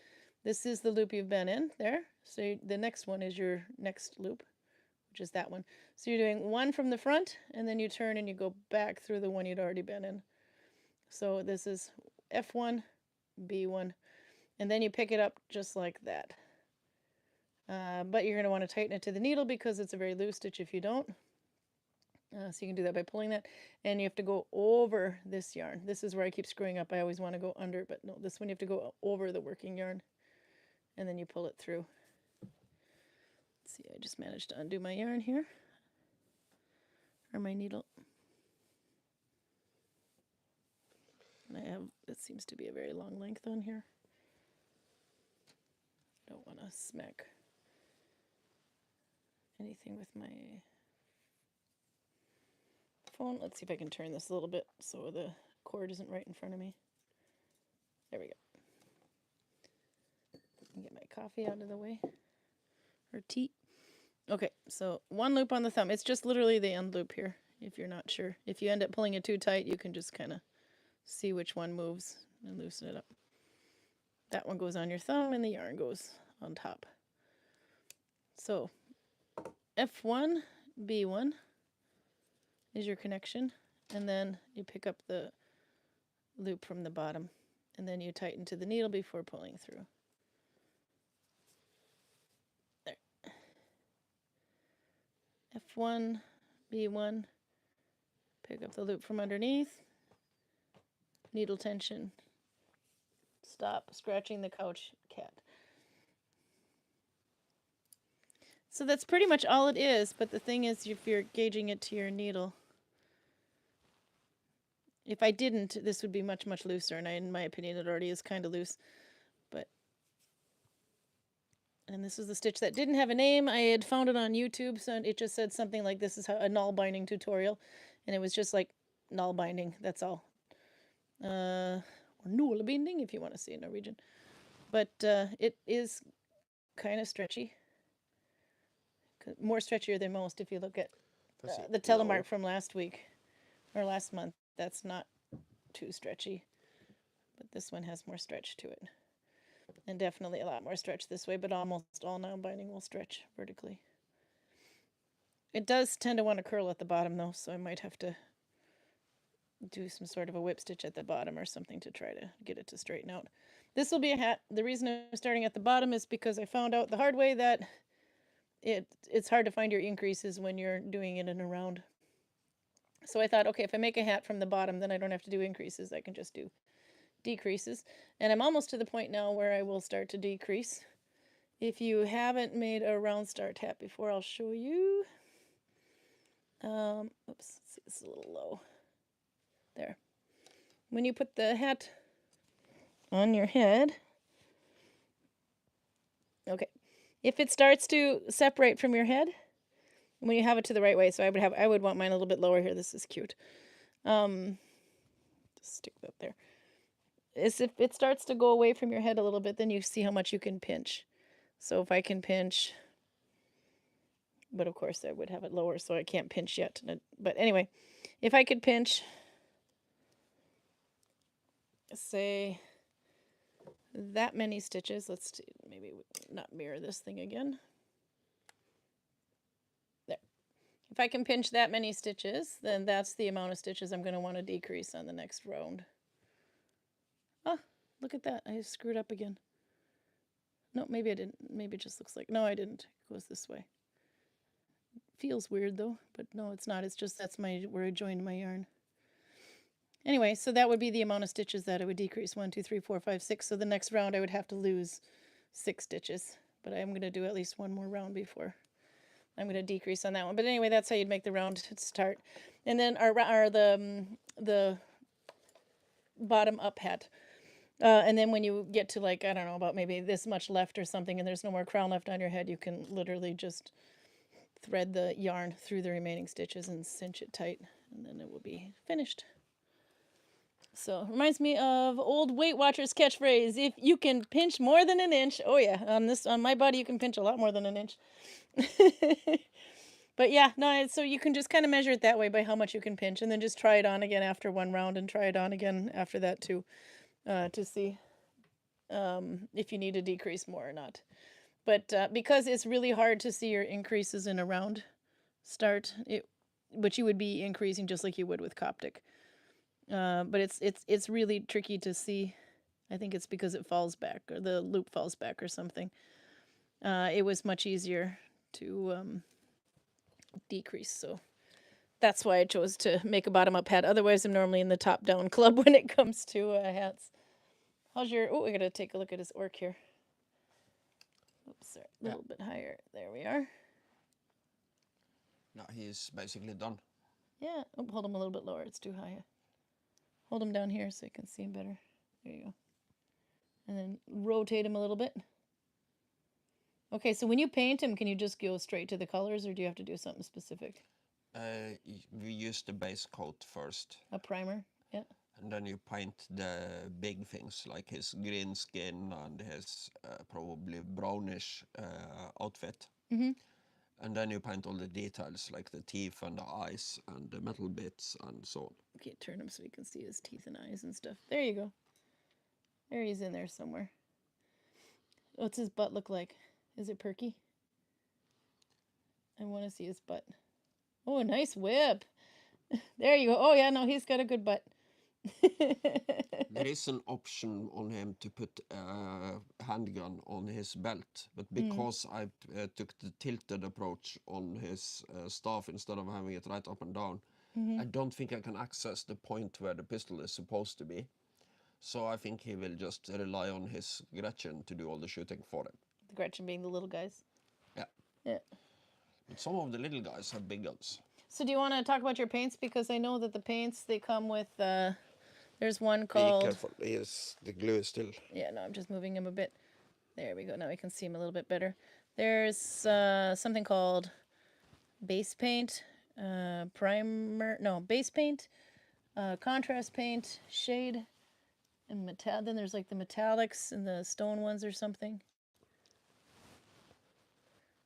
this is the loop you've been in there. So the next one is your next loop, which is that one. So you're doing one from the front, and then you turn and you go back through the one you'd already been in. So this is F1, B1, and then you pick it up just like that. But you're going to want to tighten it to the needle because it's a very loose stitch if you don't. So you can do that by pulling that, and you have to go over this yarn. This is where I keep screwing up. I always want to go under, but no, this one you have to go over the working yarn, and then you pull it through. Let's see, I just managed to undo my yarn here, or my needle. And it seems to be a very long length on here. I don't want to smack anything with my phone. Let's see if I can turn this a little bit so the cord isn't right in front of me. There we go. Get my coffee out of the way, or tea. Okay, so one loop on the thumb. It's just literally the end loop here, if you're not sure. If you end up pulling it too tight, you can just kind of see which one moves and loosen it up. That one goes on your thumb and the yarn goes on top. So F1, B1 is your connection, and then you pick up the loop from the bottom, and then you tighten to the needle before pulling through. There. F1, B1, pick up the loop from underneath, needle tension, stop scratching the couch cat. So that's pretty much all it is, but the thing is, if you're gauging it to your needle, if I didn't, this would be much, much looser, and in my opinion, it already is kind of loose. But, and this is the stitch that didn't have a name. I had found it on YouTube, so it just said something like, this is a Nalbinding tutorial, and it was just like Nalbinding, that's all. Or Neulakintaat, if you want to say Norwegian. But it is kind of stretchy. More stretchier than most if you look at the telemark from last week, or last month. That's not too stretchy, but this one has more stretch to it, and definitely a lot more stretch this way, but almost all Nalbinding will stretch vertically. It does tend to want to curl at the bottom though, so I might have to do some sort of a whip stitch at the bottom or something to try to get it to straighten out. This will be a hat. The reason I'm starting at the bottom is because I found out the hard way that it's hard to find your increases when you're doing it in a round. So I thought, okay, if I make a hat from the bottom, then I don't have to do increases. I can just do decreases. And I'm almost to the point now where I will start to decrease. If you haven't made a round start hat before, I'll show you. Oops, let's see, this is a little low. There. When you put the hat on your head. Okay. If it starts to separate from your head, when you have it to the right way, so I would want mine a little bit lower here. This is cute. Just stick that there. If it starts to go away from your head a little bit, then you see how much you can pinch. So if I can pinch, but of course I would have it lower, so I can't pinch yet. But anyway, if I could pinch, say, that many stitches. Let's see, maybe not mirror this thing again. There. If I can pinch that many stitches, then that's the amount of stitches I'm going to want to decrease on the next round. Oh, look at that. I screwed up again. No, maybe I didn't. Maybe it just looks like... No, I didn't. It goes this way. Feels weird, though. But no, it's not. It's just that's where I joined my yarn. Anyway, so that would be the amount of stitches that I would decrease. 1, 2, 3, 4, 5, 6. So the next round I would have to lose 6 stitches. But I'm going to do at least one more round before I'm going to decrease on that one. But anyway, that's how you'd make the round start. And then the bottom up hat. And then when you get to, like, I don't know, about maybe this much left or something, and there's no more crown left on your head, you can literally just thread the yarn through the remaining stitches and cinch it tight, and then it will be finished. So, reminds me of old Weight Watchers catchphrase, if you can pinch more than an inch. Oh yeah, on my body you can pinch a lot more than an inch. But yeah, no, so you can just kind of measure it that way by how much you can pinch, and then just try it on again after one round, and try it on again after that too, to see if you need to decrease more or not. But because it's really hard to see your increases in a round start, but you would be increasing just like you would with Coptic. But it's really tricky to see. I think it's because it falls back, or the loop falls back or something. It was much easier to decrease, so that's why I chose to make a bottom-up hat. Otherwise, I'm normally in the top-down club when it comes to hats. How's your... Oh, I gotta take a look at his orc here. Oops, sorry, a little bit higher. There we are. No, he's basically done. Yeah, oh, hold him a little bit lower. It's too high. Hold him down here so you can see him better. There you go. And then rotate him a little bit. Okay, so when you paint him, can you just go straight to the colors, or do you have to do something specific? We use the base coat first. A primer, yeah. And then you paint the big things, like his green skin and his probably brownish outfit. Mm-hmm. And then you paint all the details, like the teeth and the eyes and the metal bits and so on. Okay, turn him so you can see his teeth and eyes and stuff. There you go. There, he's in there somewhere. What's his butt look like? Is it perky? I want to see his butt. Oh, nice whip. There you go. Oh, yeah, no, he's got a good butt. There is an option on him to put a handgun on his belt, but because I took the tilted approach on his staff instead of having it right up and down, I don't think I can access the point where the pistol is supposed to be. So I think he will just rely on his Gretchen to do all the shooting for him. The Gretchen being the little guys. Yeah. Yeah. But some of the little guys have big guns. So do you want to talk about your paints? Because I know that the paints, they come with... there's one called... Be careful, the glue is still... Yeah, no, I'm just moving him a bit. There we go. Now I can see him a little bit better. There's something called base paint, primer... No, base paint, contrast paint, shade, and metal. Then there's like the metallics and the stone ones or something.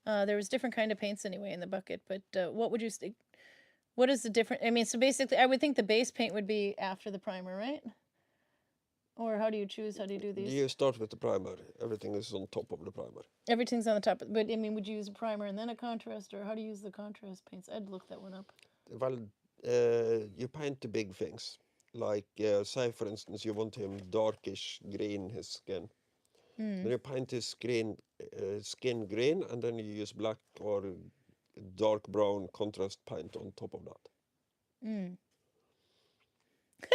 There was different kind of paints anyway in the bucket, but what would you... What is the difference? I mean, so basically, I would think the base paint would be after the primer, right? Or how do you choose? How do you do these? You start with the primer. Everything is on top of the primer. Everything's on the top. But, I mean, would you use a primer and then a contrast? Or how do you use the contrast paints? I'd look that one up. Well, you paint the big things. Like, say, for instance, you want him darkish green, his skin. Then you paint his skin green, and then you use black or dark brown contrast paint on top of that.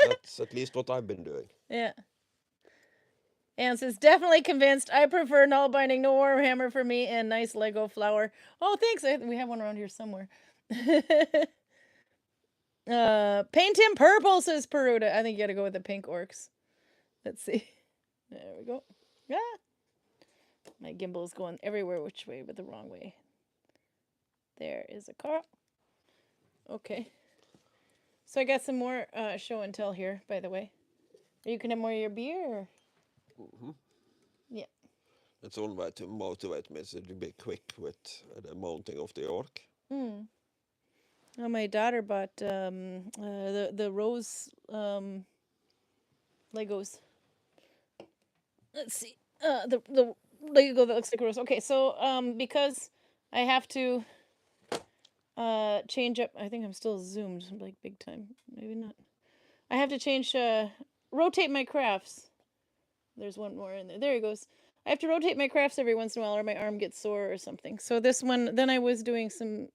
That's at least what I've been doing. Yeah. Anne says, definitely convinced. I prefer Nalbinding, no Warhammer for me, and nice Lego flower. Oh, thanks. We have one around here somewhere. Paint him purple, says Peruta. I think you gotta go with the pink orcs. Let's see. There we go. Ah! My gimbal is going everywhere which way, but the wrong way. There is a Karl. Okay. So I got some more show and tell here, by the way. You can have more of your beer? Or? Yeah. It's one way to motivate me to be quick with the mounting of the ark. Well, my daughter bought the rose Legos. Let's see. The Lego that looks like a rose. Okay, so because I have to change up. I think I'm still zoomed like big time. Maybe not. I have to change. Rotate my crafts. There's one more in there. There he goes. I have to rotate my crafts every once in a while, or my arm gets sore or something. So this one. Then I was doing some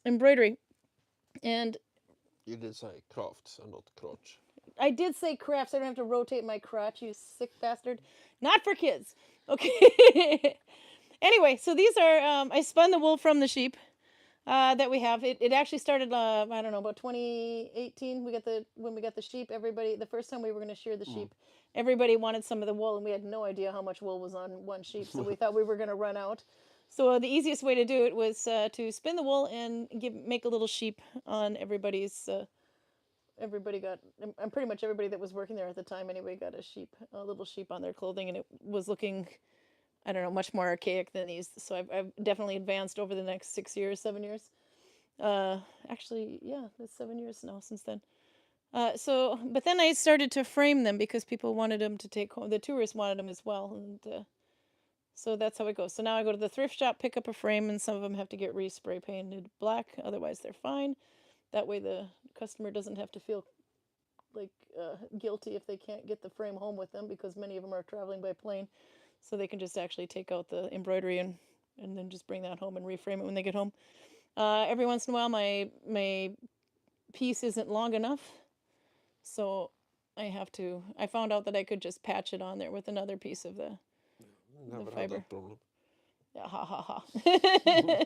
embroidery, and You did say crafts and not crotch. I did say crafts. I don't have to rotate my crotch, you sick bastard. Not for kids. Okay. Anyway, so these are, I spun the wool from the sheep that we have. It actually started, I don't know, about 2018. When we got the sheep, everybody, the first time we were going to shear the sheep, everybody wanted some of the wool, and we had no idea how much wool was on one sheep, so we thought we were going to run out. So the easiest way to do it was to spin the wool and make a little sheep on everybody's. Everybody got, and pretty much everybody that was working there at the time anyway got a little sheep on their clothing, and it was looking, I don't know, much more archaic than these. So I've definitely advanced over the next 6 years, 7 years. Actually, yeah, it's 7 years now since then. But then I started to frame them because people wanted them to take home. The tourists wanted them as well, and so that's how it goes. So now I go to the thrift shop, pick up a frame, and some of them have to get respray painted black. Otherwise, they're fine. That way, the customer doesn't have to feel like guilty if they can't get the frame home with them, because many of them are traveling by plane, so they can just actually take out the embroidery and then just bring that home and reframe it when they get home. Every once in a while, my piece isn't long enough, so I found out that I could just patch it on there with another piece of the Never had fiber. that problem. Yeah, ha ha ha.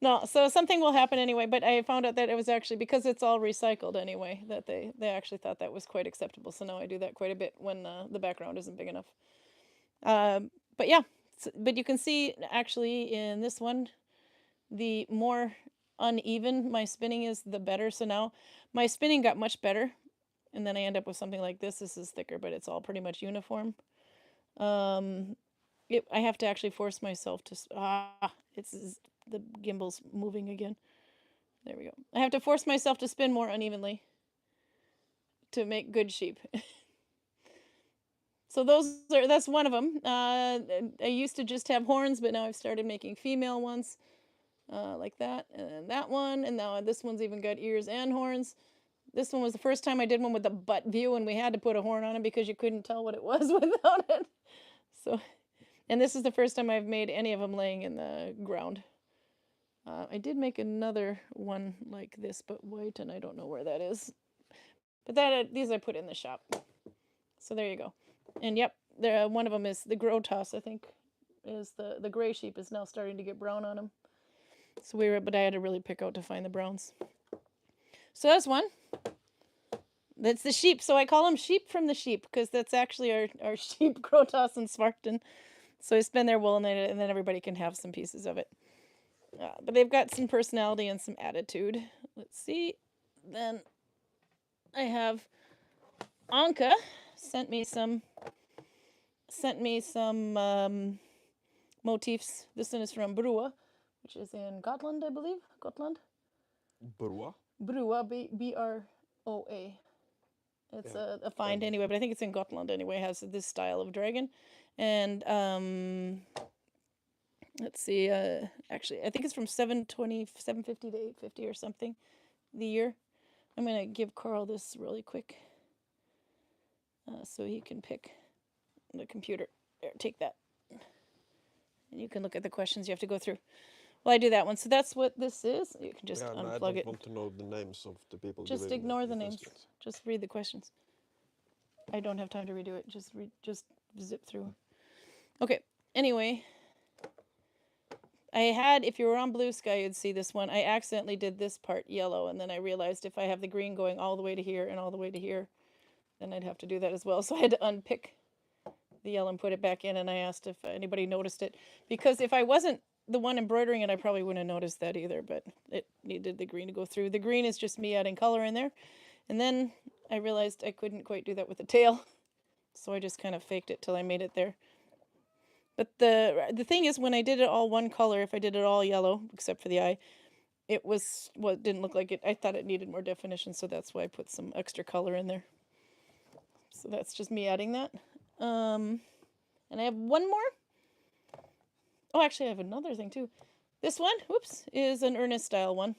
No, so something will happen anyway, but I found out that it was actually because it's all recycled anyway, that they actually thought that was quite acceptable. So now I do that quite a bit when the background isn't big enough. But yeah, but you can see actually in this one, the more uneven my spinning is, the better. So now my spinning got much better, and then I end up with something like this. This is thicker, but it's all pretty much uniform. I have to actually force myself to. It's the gimbal's moving again. There we go. I have to force myself to spin more unevenly to make good sheep. So that's one of them. I used to just have horns, but now I've started making female ones, like that, and that one, and now this one's even got ears and horns. This one was the first time I did one with the butt view, and we had to put a horn on it because you couldn't tell what it was without it. So, and this is the first time I've made any of them laying in the ground. I did make another one like this, but white, and I don't know where that is. But these I put in the shop. So there you go. And yep, one of them is the Grotas, I think, is the gray sheep is now starting to get brown on them. So but I had to really pick out to find the browns. So that's one. That's the sheep. So I call them sheep from the sheep, because that's actually our sheep, Grotas and Svarten. So I spin their wool in it, and then everybody can have some pieces of it. But they've got some personality and some attitude. Let's see. Then I have Anka sent me some motifs. This one is from Brua, which is in Gotland, I believe. Gotland. Brua? Brua, Broa. It's a find anyway, but I think it's in Gotland anyway. It has this style of dragon. And let's see, actually, I think it's from 750 to 850 or something, the year. I'm going to give Karl this really quick so he can pick the computer. There, take that. And you can look at the questions you have to go through. Well, I do that one. So that's what this is. You can just unplug I don't it. want to know the names of the people. Just ignore the names. Just read the questions. I don't have time to redo it. Just zip through. Okay. Anyway, if you were on Blue Sky, you'd see this one. I accidentally did this part yellow, and then I realized if I have the green going all the way to here and all the way to here, then I'd have to do that as well. So I had to unpick the yellow and put it back in, and I asked if anybody noticed it, because if I wasn't the one embroidering it, I probably wouldn't have noticed that either, but it needed the green to go through. The green is just me adding color in there, and then I realized I couldn't quite do that with the tail, so I just kind of faked it till I made it there. But the thing is, when I did it all one color, if I did it all yellow except for the eye, it was, well, it didn't look like it. I thought it needed more definition, so that's why I put some extra color in there. So that's just me adding that. And I have one more. Oh, actually, I have another thing too. This one, whoops, is an Ernest style one.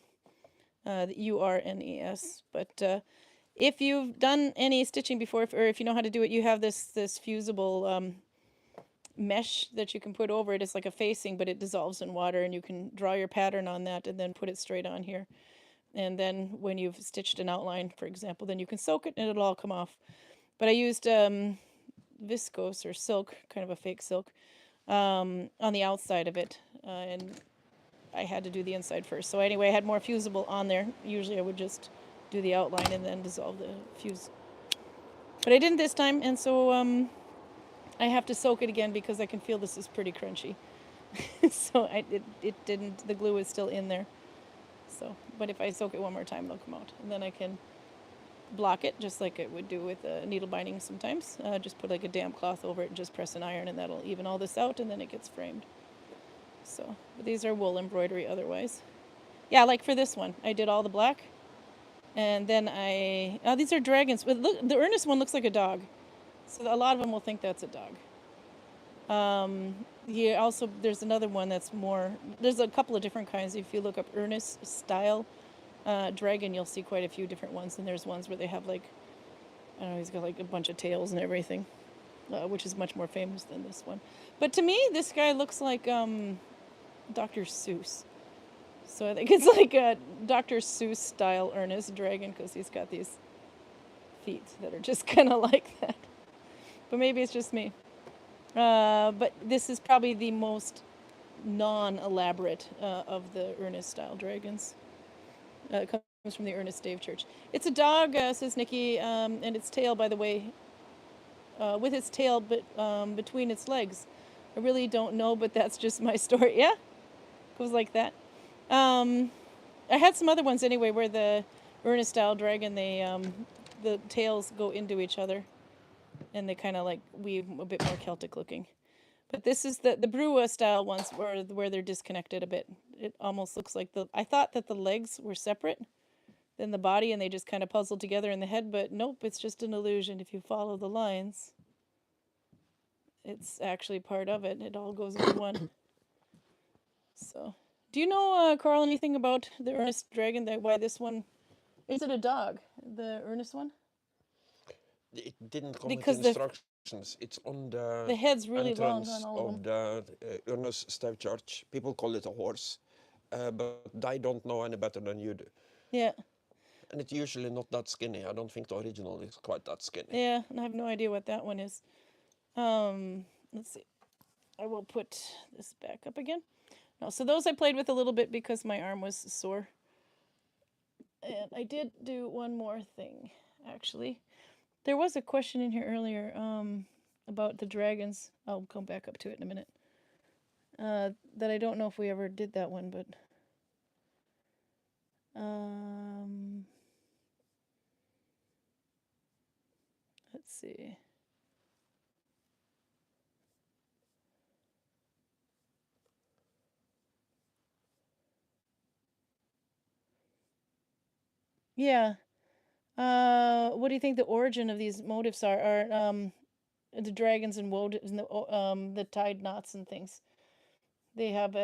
The URNES. But if you've done any stitching before, or if you know how to do it, you have this fusible mesh that you can put over it. It's like a facing, but it dissolves in water, and you can draw your pattern on that and then put it straight on here. And then when you've stitched an outline, for example, then you can soak it and it'll all come off. But I used viscose or silk, kind of a fake silk, on the outside of it, and I had to do the inside first. So anyway, I had more fusible on there. Usually I would just do the outline and then dissolve the fuse. But I didn't this time, and so I have to soak it again because I can feel this is pretty crunchy. So it didn't, the glue is still in there. So, but if I soak it one more time, it'll come out. And then I can block it just like I would do with needle binding sometimes. Just put like a damp cloth over it and just press an iron, and that'll even all this out, and then it gets framed. So, but these are wool embroidery otherwise. Yeah, like for this one, I did all the black. And then these are dragons. But look, the Ernest one looks like a dog. So a lot of them will think that's a dog. Here also, there's another one that's more, there's a couple of different kinds. If you look up Ernest style dragon, you'll see quite a few different ones. And there's ones where they have like, I don't know, he's got like a bunch of tails and everything, which is much more famous than this one. But to me, this guy looks like Dr. Seuss. So I think it's like a Dr. Seuss style Ernest dragon, because he's got these feet that are just kind of like that. But maybe it's just me. But this is probably the most non-elaborate of the Ernest style dragons. It comes from the Ernest Dave Church. It's a dog, says Nikki, and its tail, by the way, with its tail between its legs. I really don't know, but that's just my story. Yeah, goes like that. I had some other ones anyway where the Ernest style dragon, the tails go into each other, and they kind of like weave a bit more Celtic looking. But this is the Brua style ones where they're disconnected a bit. It almost looks like I thought that the legs were separate than the body, and they just kind of puzzled together in the head, but nope, it's just an illusion. If you follow the lines, it's actually part of it. It all goes into one. So, do you know, Karl, anything about the Ernest dragon? Why this one? Is it a dog? The Ernest one? It didn't come Because with instructions. It's on the head's really long on entrance all of of them. the Ernest Stave Church. People call it a horse, but they don't know any better than you do. Yeah. And it's usually not that skinny. I don't think the original is quite that skinny. Yeah, and I have no idea what that one is. Let's see. I will put this back up again. No, so those I played with a little bit because my arm was sore. And I did do one more thing, actually. There was a question in here earlier about the dragons. I'll come back up to it in a minute. That I don't know if we ever did that one, but let's see. Yeah. What do you think the origin of these motifs are? Are the dragons and the tied knots and things? They have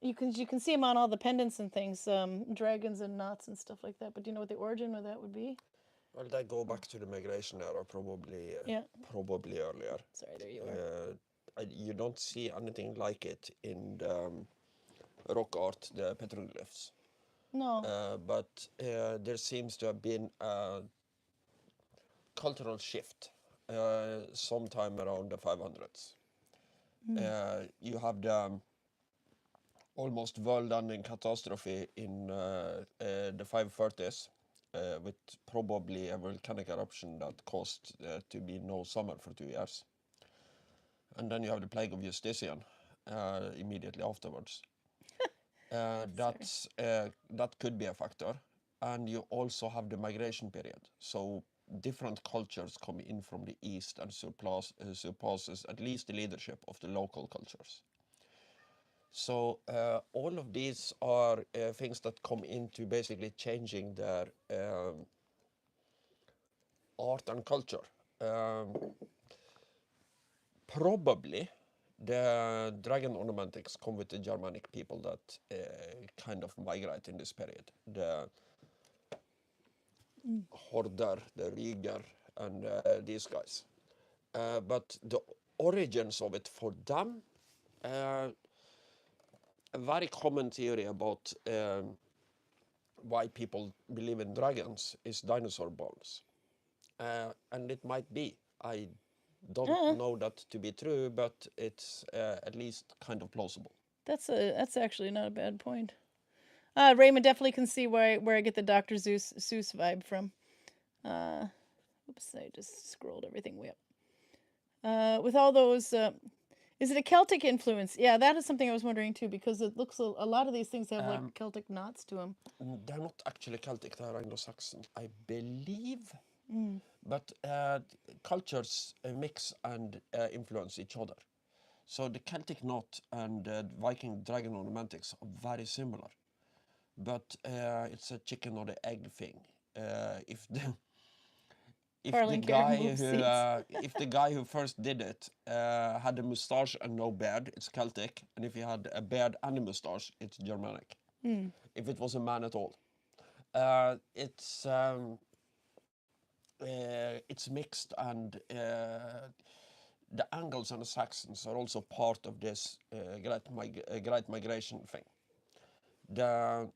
you can see them on all the pendants and things, dragons and knots and stuff like that. But do you know what the origin of that would be? Well, they go back to the migration era, probably. Yeah. Probably earlier. Sorry, there you are. You don't see anything like it in the rock art, the petroglyphs. No. But there seems to have been a cultural shift sometime around the 500s. You have the almost world-ending catastrophe in the 530s, with probably a volcanic eruption that caused to be no summer for 2 years. And then you have the plague of Justinian immediately afterwards. That could be a factor. And you also have the migration period. So different cultures come in from the east and surpasses at least the leadership of the local cultures. So all of these are things that come into basically changing their art and culture. Probably the dragon ornamentics come with the Germanic people that kind of migrate in this period. The Horder, the Rieger, and these guys. But the origins of it for them, a very common theory about why people believe in dragons is dinosaur bones. And it might be. I don't know that to be true, but it's at least kind of plausible. That's actually not a bad point. Raymond definitely can see where I get the Dr. Seuss vibe from. Oops, I just scrolled everything way up. With all those, is it a Celtic influence? Yeah, that is something I was wondering too, because it looks a lot of these things have like Celtic knots to them. They're not actually Celtic, they're Anglo-Saxon, I believe. But cultures mix and influence each other. So the Celtic knot and Viking dragon ornamentics are very similar. But it's a chicken or the egg thing. If the guy who first did it had a moustache and no beard, it's Celtic, and if he had a beard and a moustache, it's Germanic. If it was a man at all, it's mixed, and the Angles and the Saxons are also part of this great migration thing. The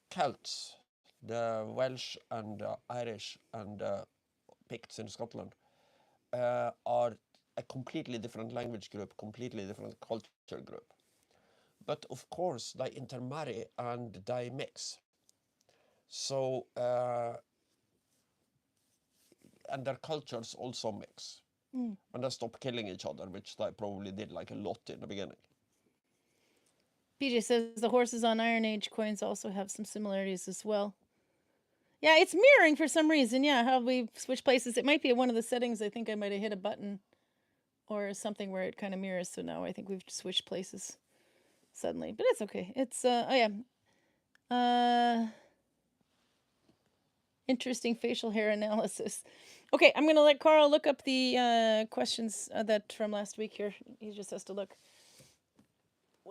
Celts, the Welsh and the Irish and the Picts in Scotland are a completely different language group, completely different culture group. But of course, they intermarry and they mix. So, and their cultures also mix. And they stop killing each other, which they probably did like a lot in the beginning. PJ says the horses on Iron Age coins also have some similarities as well. Yeah, it's mirroring for some reason. Yeah, how we switch places. It might be one of the settings. I think I might have hit a button or something where it kind of mirrors. So now I think we've switched places suddenly. But it's okay. It's, interesting facial hair analysis. Okay, I'm going to let Karl look up the questions that from last week here. He just has to look.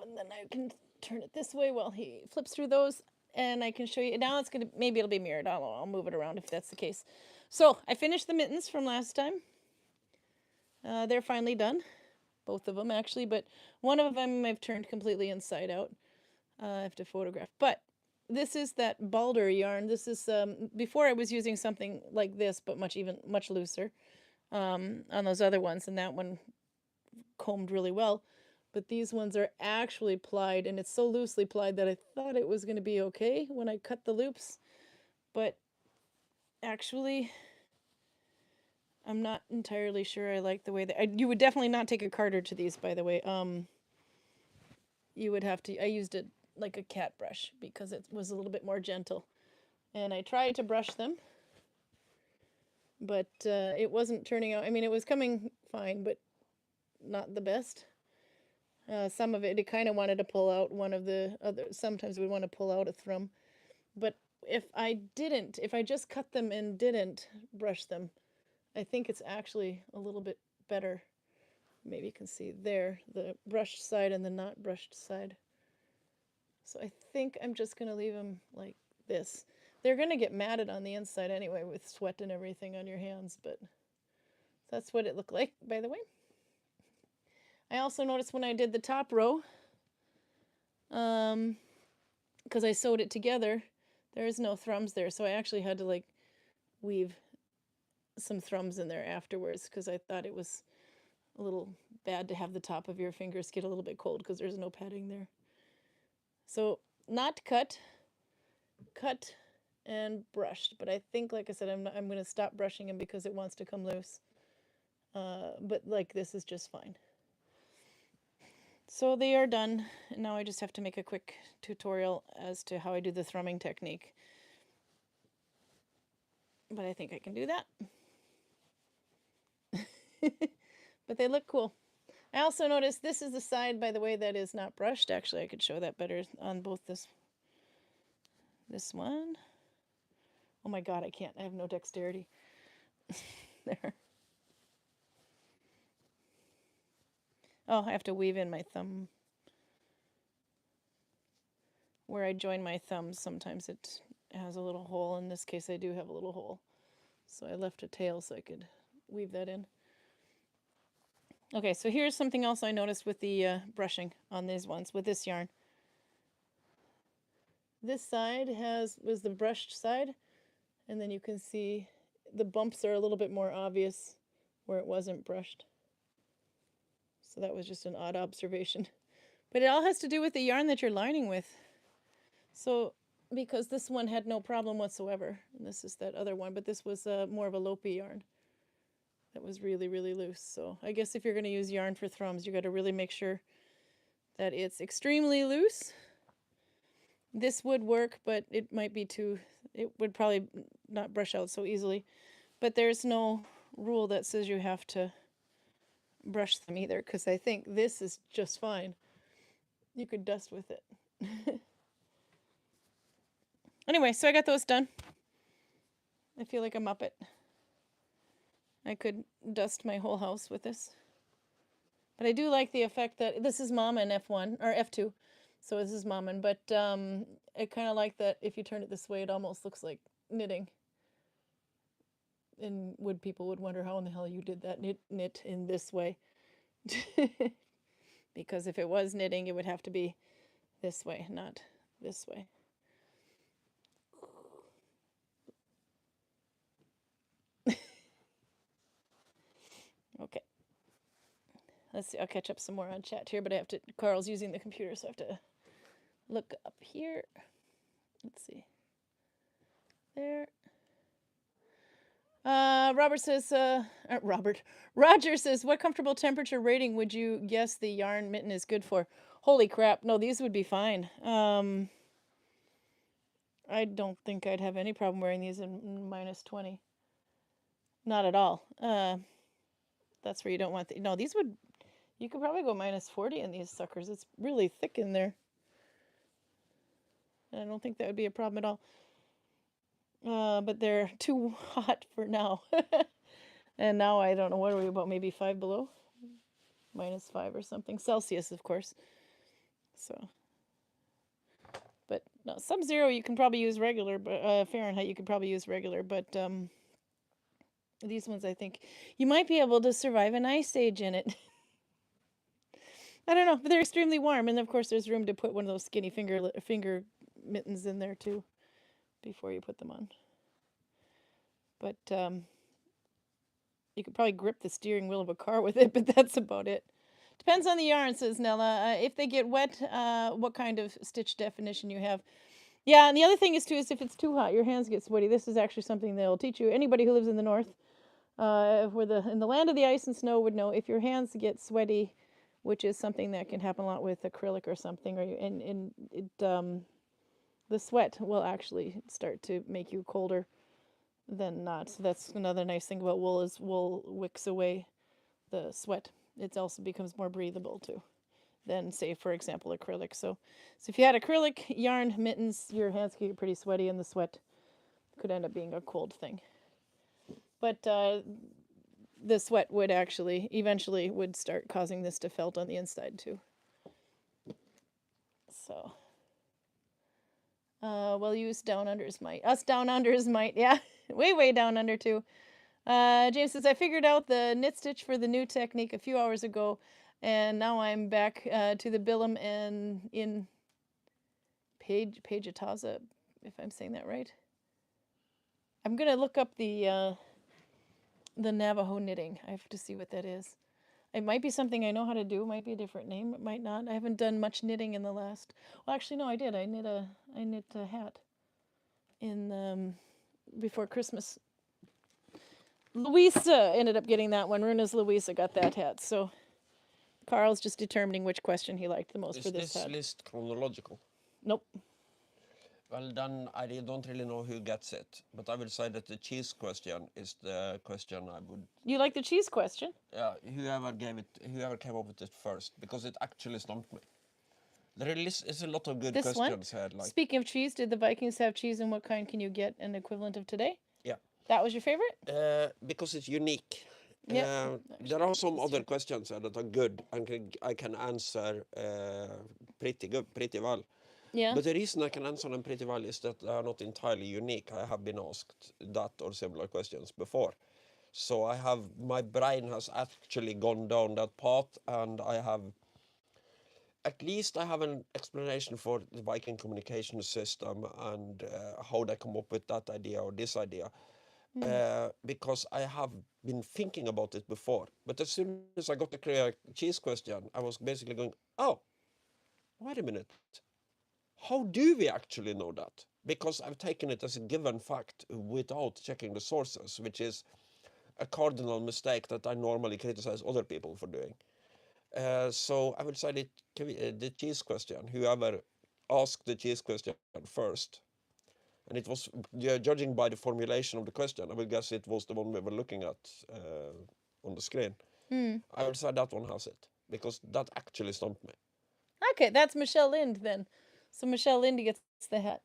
And then I can turn it this way while he flips through those, and I can show you. Now it's going to, maybe it'll be mirrored. I'll move it around if that's the case. So I finished the mittens from last time. They're finally done. Both of them, actually, but one of them I've turned completely inside out. I have to photograph. But this is that Balder yarn. This is, before I was using something like this, but much looser on those other ones, and that one combed really well. But these ones are actually plied, and it's so loosely plied that I thought it was going to be okay when I cut the loops. But actually, I'm not entirely sure I like the way that... you would definitely not take a carder to these, by the way. You would have to... I used it like a cat brush because it was a little bit more gentle. And I tried to brush them, but it wasn't turning out... I mean, it was coming fine, but not the best. Some of it kind of wanted to pull out one of the other. Sometimes we want to pull out a thrum. But if I just cut them and didn't brush them, I think it's actually a little bit better. Maybe you can see there, the brushed side and the not brushed side. So I think I'm just going to leave them like this. They're going to get matted on the inside anyway with sweat and everything on your hands, but that's what it looked like, by the way. I also noticed when I did the top row, because I sewed it together, there is no thrums there, so I actually had to like weave some thrums in there afterwards because I thought it was a little bad to have the top of your fingers get a little bit cold because there's no padding there. So not cut and brushed. But I think, like I said, I'm going to stop brushing them because it wants to come loose. But like this is just fine. So they are done. And now I just have to make a quick tutorial as to how I do the thrumming technique. But I think I can do that. But they look cool. I also noticed this is the side, by the way, that is not brushed. Actually, I could show that better on both this one. Oh my god, I can't. I have no dexterity. There. Oh, I have to weave in my thumb. Where I join my thumbs, sometimes it has a little hole. In this case, I do have a little hole. So I left a tail so I could weave that in. Okay, so here's something else I noticed with the brushing on these ones, with this yarn. This side was the brushed side, and then you can see the bumps are a little bit more obvious where it wasn't brushed. So that was just an odd observation. But it all has to do with the yarn that you're lining with. So, because this one had no problem whatsoever, and this is that other one, but this was more of a lopey yarn that was really, really loose. So I guess if you're going to use yarn for thrums, you got to really make sure that it's extremely loose. This would work, but it might be it would probably not brush out so easily. But there's no rule that says you have to brush them either, because I think this is just fine. You could dust with it. Anyway, so I got those done. I feel like a Muppet. I could dust my whole house with this. But I do like the effect that this is Mama in F1 or F2. So this is Mama, but I kind of like that if you turn it this way, it almost looks like knitting. And people would wonder how in the hell you did that knit in this way. Because if it was knitting, it would have to be this way, not this way. Okay. Let's see, I'll catch up some more on chat here, but Karl's using the computer, so I have to look up here. Let's see. There. Roger says, what comfortable temperature rating would you guess the yarn mitten is good for? Holy crap, no, these would be fine. I don't think I'd have any problem wearing these in minus 20. Not at all. That's where you don't want no, these would, you could probably go minus 40 in these suckers. It's really thick in there. I don't think that would be a problem at all. But they're too hot for now. And now I don't know, what are we about, maybe 5 below? Minus 5 or something. Celsius, of course. So, but no, sub-zero you can probably use regular, but Fahrenheit you could probably use regular, but these ones I think you might be able to survive an ice age in it. I don't know, but they're extremely warm, and of course there's room to put one of those skinny finger mittens in there too before you put them on. But you could probably grip the steering wheel of a car with it, but that's about it. Depends on the yarn, says Nella. If they get wet, what kind of stitch definition you have. Yeah, and the other thing is too, is if it's too hot, your hands get sweaty. This is actually something they'll teach you. Anybody who lives in the north, in the land of the ice and snow would know, if your hands get sweaty, which is something that can happen a lot with acrylic or something, the sweat will actually start to make you colder than not. So that's another nice thing about wool, is wool wicks away the sweat. It also becomes more breathable too than, say, for example, acrylic. So if you had acrylic yarn mittens, your hands could get pretty sweaty, and the sweat could end up being a cold thing. But the sweat would actually eventually would start causing this to felt on the inside too. So we'll use down unders might. Us down unders might, yeah. way down under too. James says, I figured out the knit stitch for the new technique a few hours ago, and now I'm back to the Billum and in Pagetaza, if I'm saying that right. I'm going to look up the Navajo knitting. I have to see what that is. It might be something I know how to do. It might be a different name. It might not. I haven't done much knitting in the last... Well, actually, no, I did. I knit a hat. in before Christmas. Louisa ended up getting that one. Runa's Louisa got that hat. So Karl's just determining which question he liked the most for Is this this hat. list chronological? Nope. Well, then I don't really know who gets it, but I will say that the cheese question is the question I would. You like the cheese question? Yeah, whoever came up with it first, because it actually stumped me. There is a lot of good This one? questions here. Like, Speaking of cheese, did the Vikings have cheese and what kind can you get an equivalent of today? yeah, That was your favorite? because it's unique. Yeah. There are some other questions that are good and I can answer pretty well. Yeah. But the reason I can answer them pretty well is that they are not entirely unique. I have been asked that or similar questions before. So my brain has actually gone down that path, and at least I have an explanation for the Viking communication system and how they come up with that idea or this idea. Because I have been thinking about it before. But as soon as I got the cheese question, I was basically going, oh, wait a minute. How do we actually know that? Because I've taken it as a given fact without checking the sources, which is a cardinal mistake that I normally criticize other people for doing. So I would say the cheese question, whoever asked the cheese question first, and it was judging by the formulation of the question, I would guess it was the one we were looking at on the screen. I would say that one has it, because that actually stumped me. Okay, that's Michelle Lind then. So Michelle Lind gets the hat.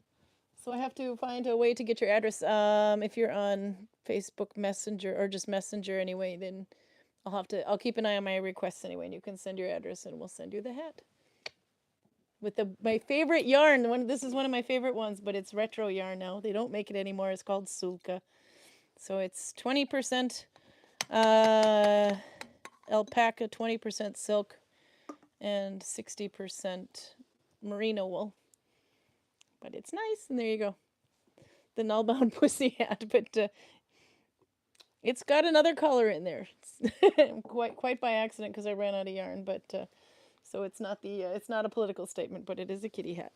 So I have to find a way to get your address. If you're on Facebook Messenger or just Messenger anyway, then I'll keep an eye on my requests anyway, and you can send your address and we'll send you the hat. With my favorite yarn. This is one of my favorite ones, but it's retro yarn now. They don't make it anymore. It's called Sulka. So it's 20% alpaca, 20% silk, and 60% merino wool. But it's nice, and there you go. The null-bound pussy hat, but it's got another color in there. quite by accident because I ran out of yarn, but so it's not a political statement, but it is a kitty hat.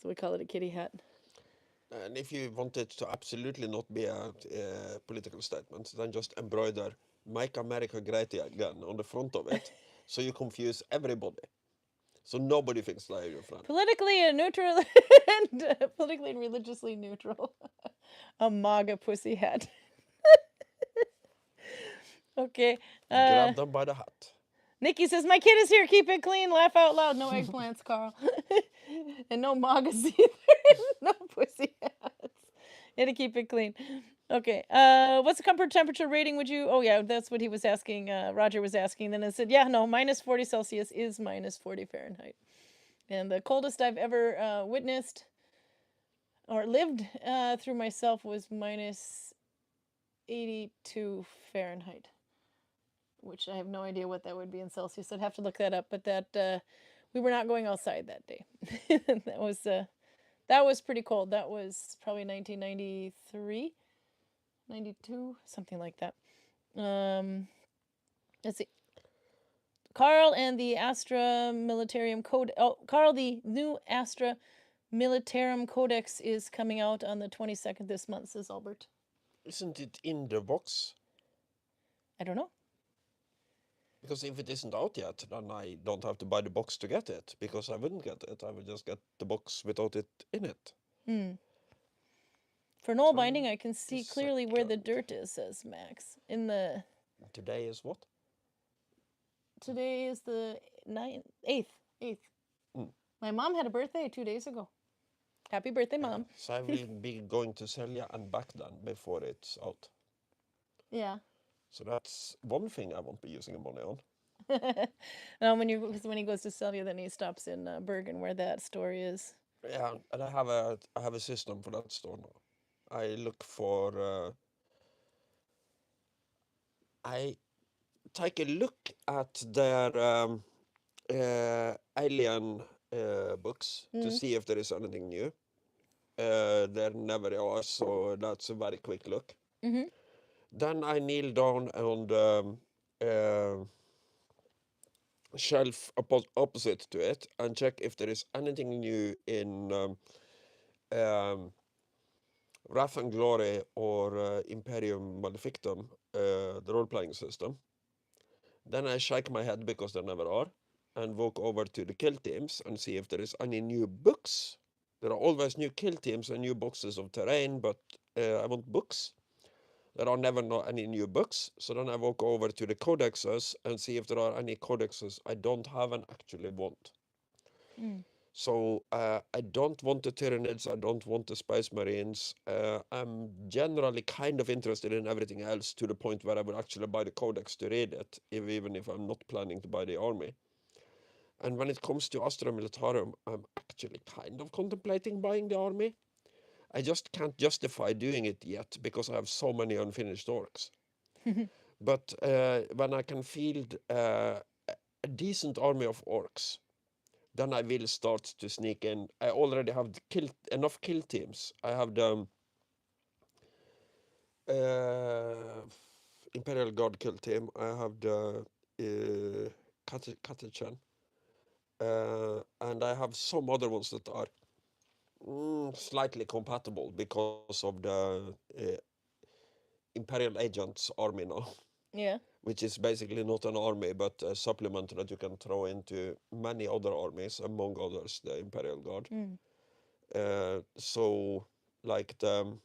So we call it a kitty hat. And if you want it to absolutely not be a political statement, then just embroider "Make America Great Again" on the front of it, so you confuse everybody. So nobody thinks they're your friend. Politically neutral and politically and religiously neutral. A MAGA pussy hat. Okay. Grab them by the hat. Nikki says, my kid is here. Keep it clean. Laugh out loud. No eggplants, Karl. And no MAGAs either. No pussy hats. Yeah, to keep it clean. Okay. What's the comfort temperature rating would you... Oh, yeah, that's what he was asking. Roger was asking. Then I said, yeah, no, minus 40 Celsius is minus 40 Fahrenheit. And the coldest I've ever witnessed or lived through myself was minus 82 Fahrenheit, which I have no idea what that would be in Celsius. I'd have to look that up, but that we were not going outside that day. That was pretty cold. That was probably 1993, 92, something like that. Let's see. Karl and the Astra Militarum Code. Oh, Karl, the new Astra Militarum Codex is coming out on the 22nd this month, says Albert. Isn't it in the box? I don't know. Because if it isn't out yet, then I don't have to buy the box to get it, because I wouldn't get it. I would just get the box without it in it. For Nalbinding, I can see clearly where the dirt is, says Max. Today is what? Today is the 8th. My mom had a birthday 2 days ago. Happy birthday, Mom. So I will be going to Selja and back then before it's out. Yeah. So that's one thing I won't be using the money on. No, when he goes to Selja, then he stops in Bergen, where that store is. Yeah, and I have a system for that store now. I look for. I take a look at their alien books to see if there is anything new. There never are, so that's a very quick look. Then I kneel down on the shelf opposite to it and check if there is anything new in Wrath and Glory or Imperium Malefictum, the role-playing system. Then I shake my head because there never are, and walk over to the kill teams and see if there is any new books. There are always new kill teams and new boxes of terrain, but I want books. There are never any new books, so then I walk over to the codexes and see if there are any codexes I don't have and actually want. So I don't want the Tyranids, I don't want the Space Marines. I'm generally kind of interested in everything else to the point where I would actually buy the codex to read it, even if I'm not planning to buy the army. And when it comes to Astra Militarum, I'm actually kind of contemplating buying the army. I just can't justify doing it yet because I have so many unfinished orcs. But when I can field a decent army of orcs, then I will start to sneak in. I already have enough kill teams. I have the Imperial Guard kill team. I have the Katachan. And I have some other ones that are slightly compatible because of the Imperial Agents army now. Yeah. Which is basically not an army, but a supplement that you can throw into many other armies, among others, the Imperial Guard. So, like the,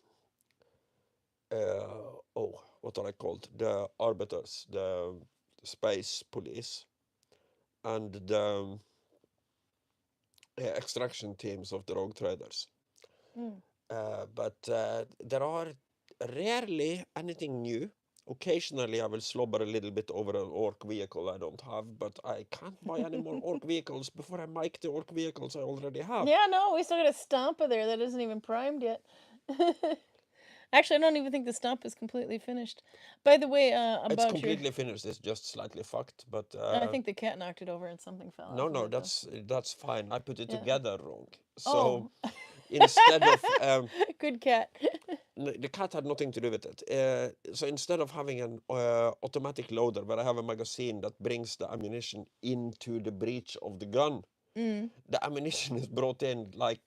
what are they called? The Arbiters, the Space Police, and the extraction teams of the Rogue Traders. But there are rarely anything new. Occasionally I will slobber a little bit over an orc vehicle I don't have, but I can't buy any more orc vehicles before I make the orc vehicles I already have. Yeah, no, we still got a Stompa there that isn't even primed yet. Actually, I don't even think the Stomp is completely finished. By the way, about It's completely finished, it's just slightly fucked, but... I think the cat knocked it over and something fell off. No, of it, that's fine. I put it Yeah. together wrong. So Oh. instead of... Good cat. the cat had nothing to do with it. So instead of having an automatic loader where I have a magazine that brings the ammunition into the breech of the gun, the ammunition is brought in like,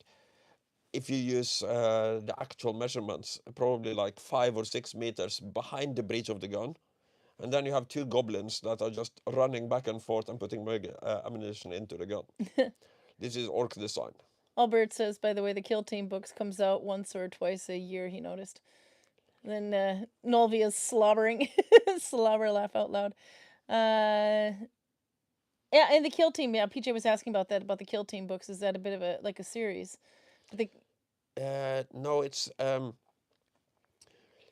if you use the actual measurements, probably like 5 or 6 meters behind the breech of the gun. And then you have 2 goblins that are just running back and forth and putting ammunition into the gun. This is orc design. Albert says, by the way, the Kill Team books comes out once or twice a year, he noticed. And then Nolvia's slobbering. Slobber laugh out loud. Yeah, and the Kill Team, yeah, PJ was asking about that, about the Kill Team books. Is that a bit of a series? No, it's...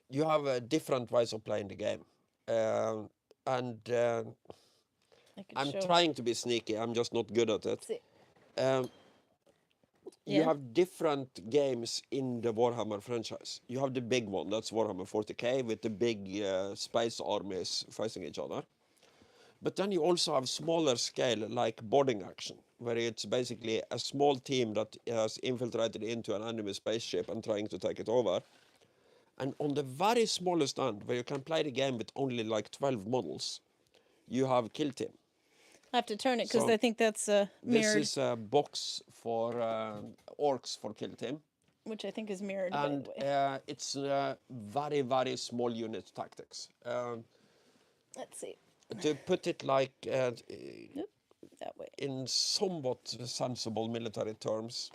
you have different ways of playing the game. And I'm trying to be sneaky, I'm just not good at it. You have different games in the Warhammer franchise. You have the big one, that's Warhammer 40k, with the big space armies facing each other. But then you also have smaller scale, like boarding action, where it's basically a small team that has infiltrated into an enemy spaceship and trying to take it over. And on the very smallest end, where you can play the game with only like 12 models, you have Kill Team. I have to turn it because I think that's mirrored. This is a box for orcs for Kill Team. Which I think is mirrored, and, by the way. it's very, very small unit tactics. Let's see. To put it like... that way. In somewhat sensible military terms,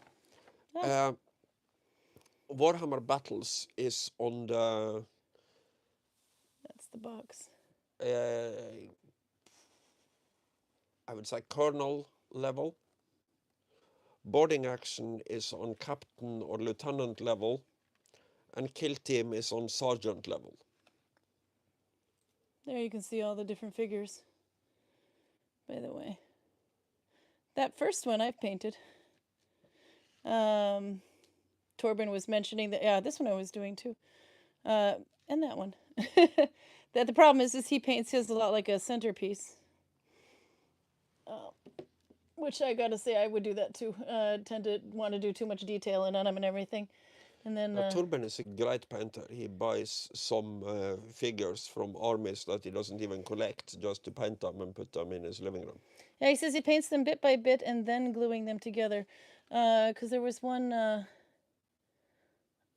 Warhammer Battles is on the... That's the box. I would say colonel level. Boarding action is on captain or lieutenant level, and Kill Team is on sergeant level. There you can see all the different figures, by the way. That first one I've painted. Torben was mentioning that, yeah, this one I was doing too. And that one. That the problem is he paints his a lot like a centerpiece. Which I gotta say, I would do that too. Tend to want to do too much detail in on them and everything. And then Torben is a great painter. He buys some figures from armies that he doesn't even collect, just to paint them and put them in his living room. Yeah, he says he paints them bit by bit and then gluing them together. Because there was one...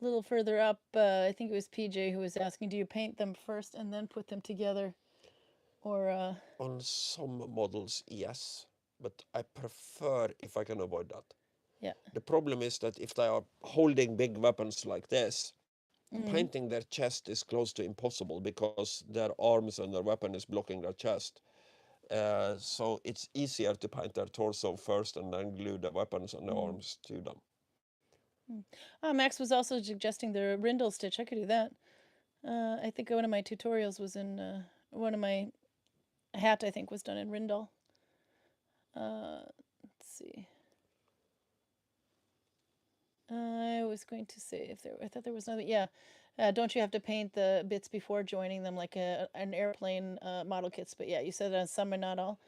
A little further up, I think it was PJ who was asking, do you paint them first and then put them together? Or, On some models, yes, but I prefer if I can avoid that. yeah. The problem is that if they are holding big weapons like this, Mm. painting their chest is close to impossible because their arms and their weapon is blocking their chest. So it's easier to paint their torso first and then glue the weapons and the arms to them. Max was also suggesting the rindle stitch. I could do that. I think one of my tutorials was in one of my hat. I think was done in rindle. Let's see. I was going to say if there. I thought there was another. Yeah. Don't you have to paint the bits before joining them like an airplane model kits? But yeah, you said some are not all.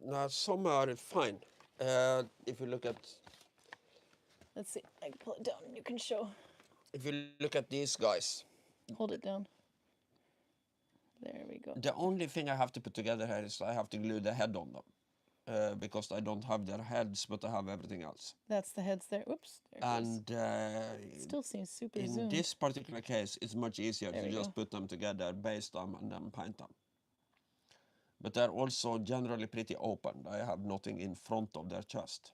Now some are fine. If you look at Let's see. I can pull it down and you can show. if you look at these guys, Hold it down. There we go. the only thing I have to put together here is I have to glue the head on them. Because I don't have their heads, but I have everything else. That's the heads there. Oops. There it goes. And Still seems super in zoomed. this particular case, it's much easier There to we just go. put them together, base them, and then paint them. But they're also generally pretty open. They have nothing in front of their chest.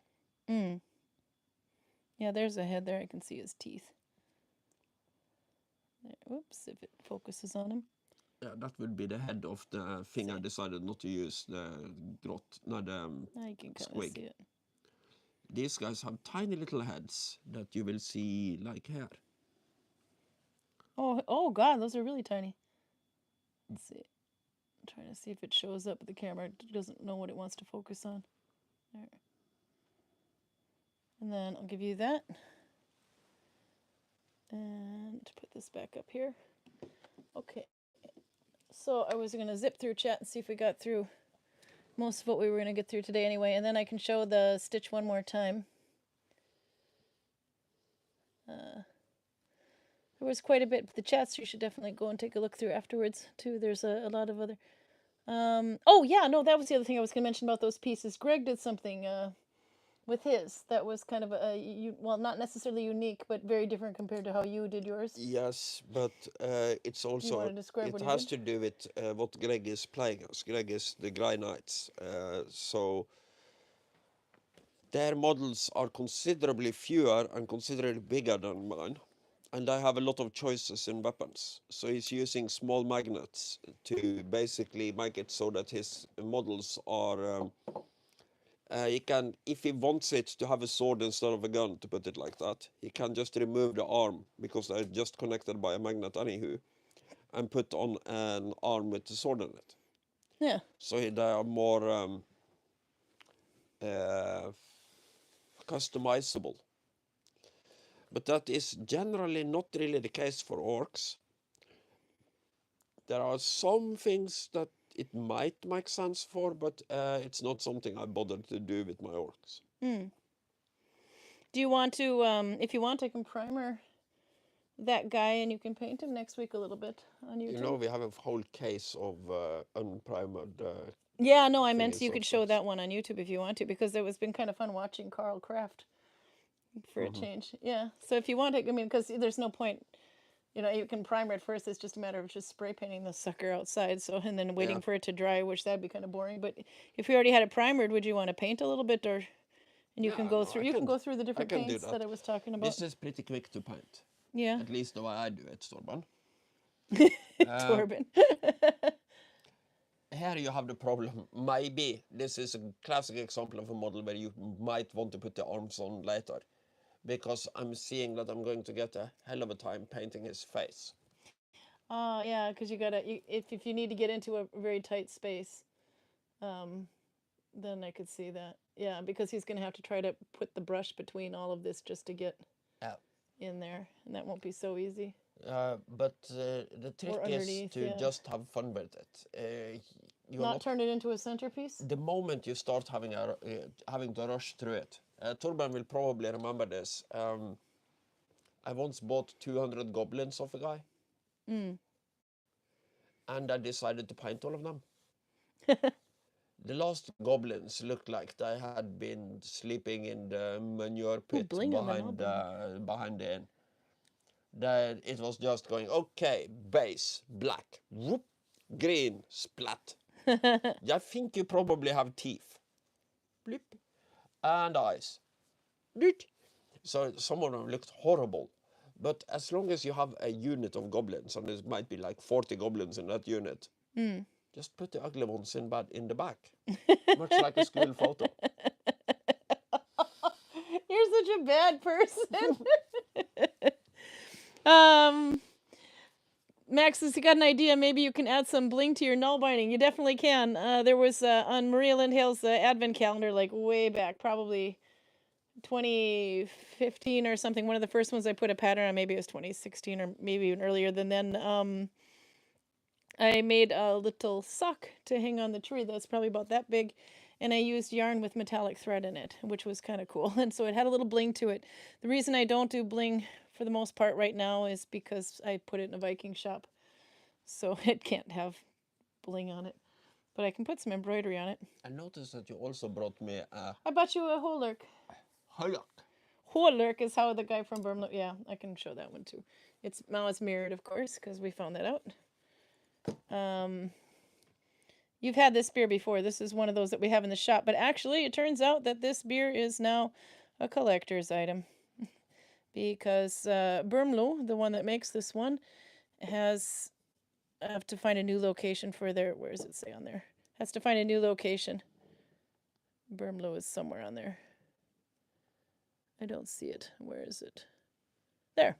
Yeah, there's a head there. I can see his teeth. There. Oops, if it focuses on him. Yeah, that would be the head of the thing I decided not to use, the grot, not the Now you can kind of squig. see it. These guys have tiny little heads that you will see like here. Oh God, those are really tiny. Let's see. I'm trying to see if it shows up, but the camera doesn't know what it wants to focus on. There. And then I'll give you that. And put this back up here. Okay. So I was going to zip through chat and see if we got through most of what we were going to get through today anyway. And then I can show the stitch one more time. There was quite a bit, but the chats you should definitely go and take a look through afterwards too. There's a lot of other. Oh yeah, no, that was the other thing I was going to mention about those pieces. Greg did something with his that was kind of well, not necessarily unique, but very different compared to how you did yours. Yes, but it's also want to describe it what he has did? to do with what Greg is playing as. Greg is the Grey Knights, so their models are considerably fewer and considerably bigger than mine, and I have a lot of choices in weapons. So he's using small magnets to basically make it so that his models are. He can, if he wants it to have a sword instead of a gun, to put it like that, he can just remove the arm because they're just connected by a magnet anywho, and put on an arm with the sword in it. Yeah. So they are more customizable. But that is generally not really the case for orcs. There are some things that it might make sense for, but it's not something I bothered to do with my orcs. Do you want to, if you want, I can primer that guy and you can paint him next week a little bit on YouTube. You know, we have a whole case of unprimed. Yeah, no, I meant thingies you of could show stuff. that one on YouTube if you want to, because it was been kind of fun watching Karl craft for a change. Yeah, so if you want to, I mean, because there's no point, you can primer it first. It's just a matter of just spray painting the sucker outside, so and then waiting for it to dry, which that'd be kind of boring. But if you already had it primered, would you want to paint a little bit, or and you can go through you can go through the different paints that I was talking about. This is pretty quick to paint. Yeah, At least the way I do it, Storban. Torben. Here you have the problem. Maybe this is a classic example of a model where you might want to put the arms on later. Because I'm seeing that I'm going to get a hell of a time painting his face. Yeah, because if you need to get into a very tight space, then I could see that. Yeah, because he's going to have to try to put the brush between all of this just to get in there, and that won't be so easy. But the trick is to just have fun with it. Not turn it into a centerpiece? The moment you start having to rush through it. Torben will probably remember this. I once bought 200 goblins of a guy. And I decided to paint all of them. The last goblins looked like they had been sleeping in the manure pit behind the inn. that it was just going, okay, base, black, whoop, green, splat. I think you probably have teeth. Blip. And eyes. Doot. So some of them looked horrible. But as long as you have a unit of goblins, and there might be like 40 goblins in that unit, just put the ugly ones in the back. Much like a school photo. You're such a bad person. Max has got an idea. Maybe you can add some bling to your Nalbinding. You definitely can. There was on Maria Lindhale's advent calendar, like way back, probably 2015 or something. One of the first ones I put a pattern on. Maybe it was 2016 or maybe even earlier than then. I made a little sock to hang on the tree that's probably about that big, and I used yarn with metallic thread in it, which was kind of cool. And so it had a little bling to it. The reason I don't do bling for the most part right now is because I put it in a Viking shop, so it can't have bling on it. But I can put some embroidery on it. I noticed that you also brought me a I bought you a holurk. holurk. Holurk is how the guy from Burmlo. Yeah, I can show that one too. It's mirrored, of course, because we found that out. You've had this beer before. This is one of those that we have in the shop. But actually, it turns out that this beer is now a collector's item. Because Burmlo, the one that makes this one, has... I have to find a new location for their... Where does it say on there? Has to find a new location. Burmlo is somewhere on there. I don't see it. Where is it? There.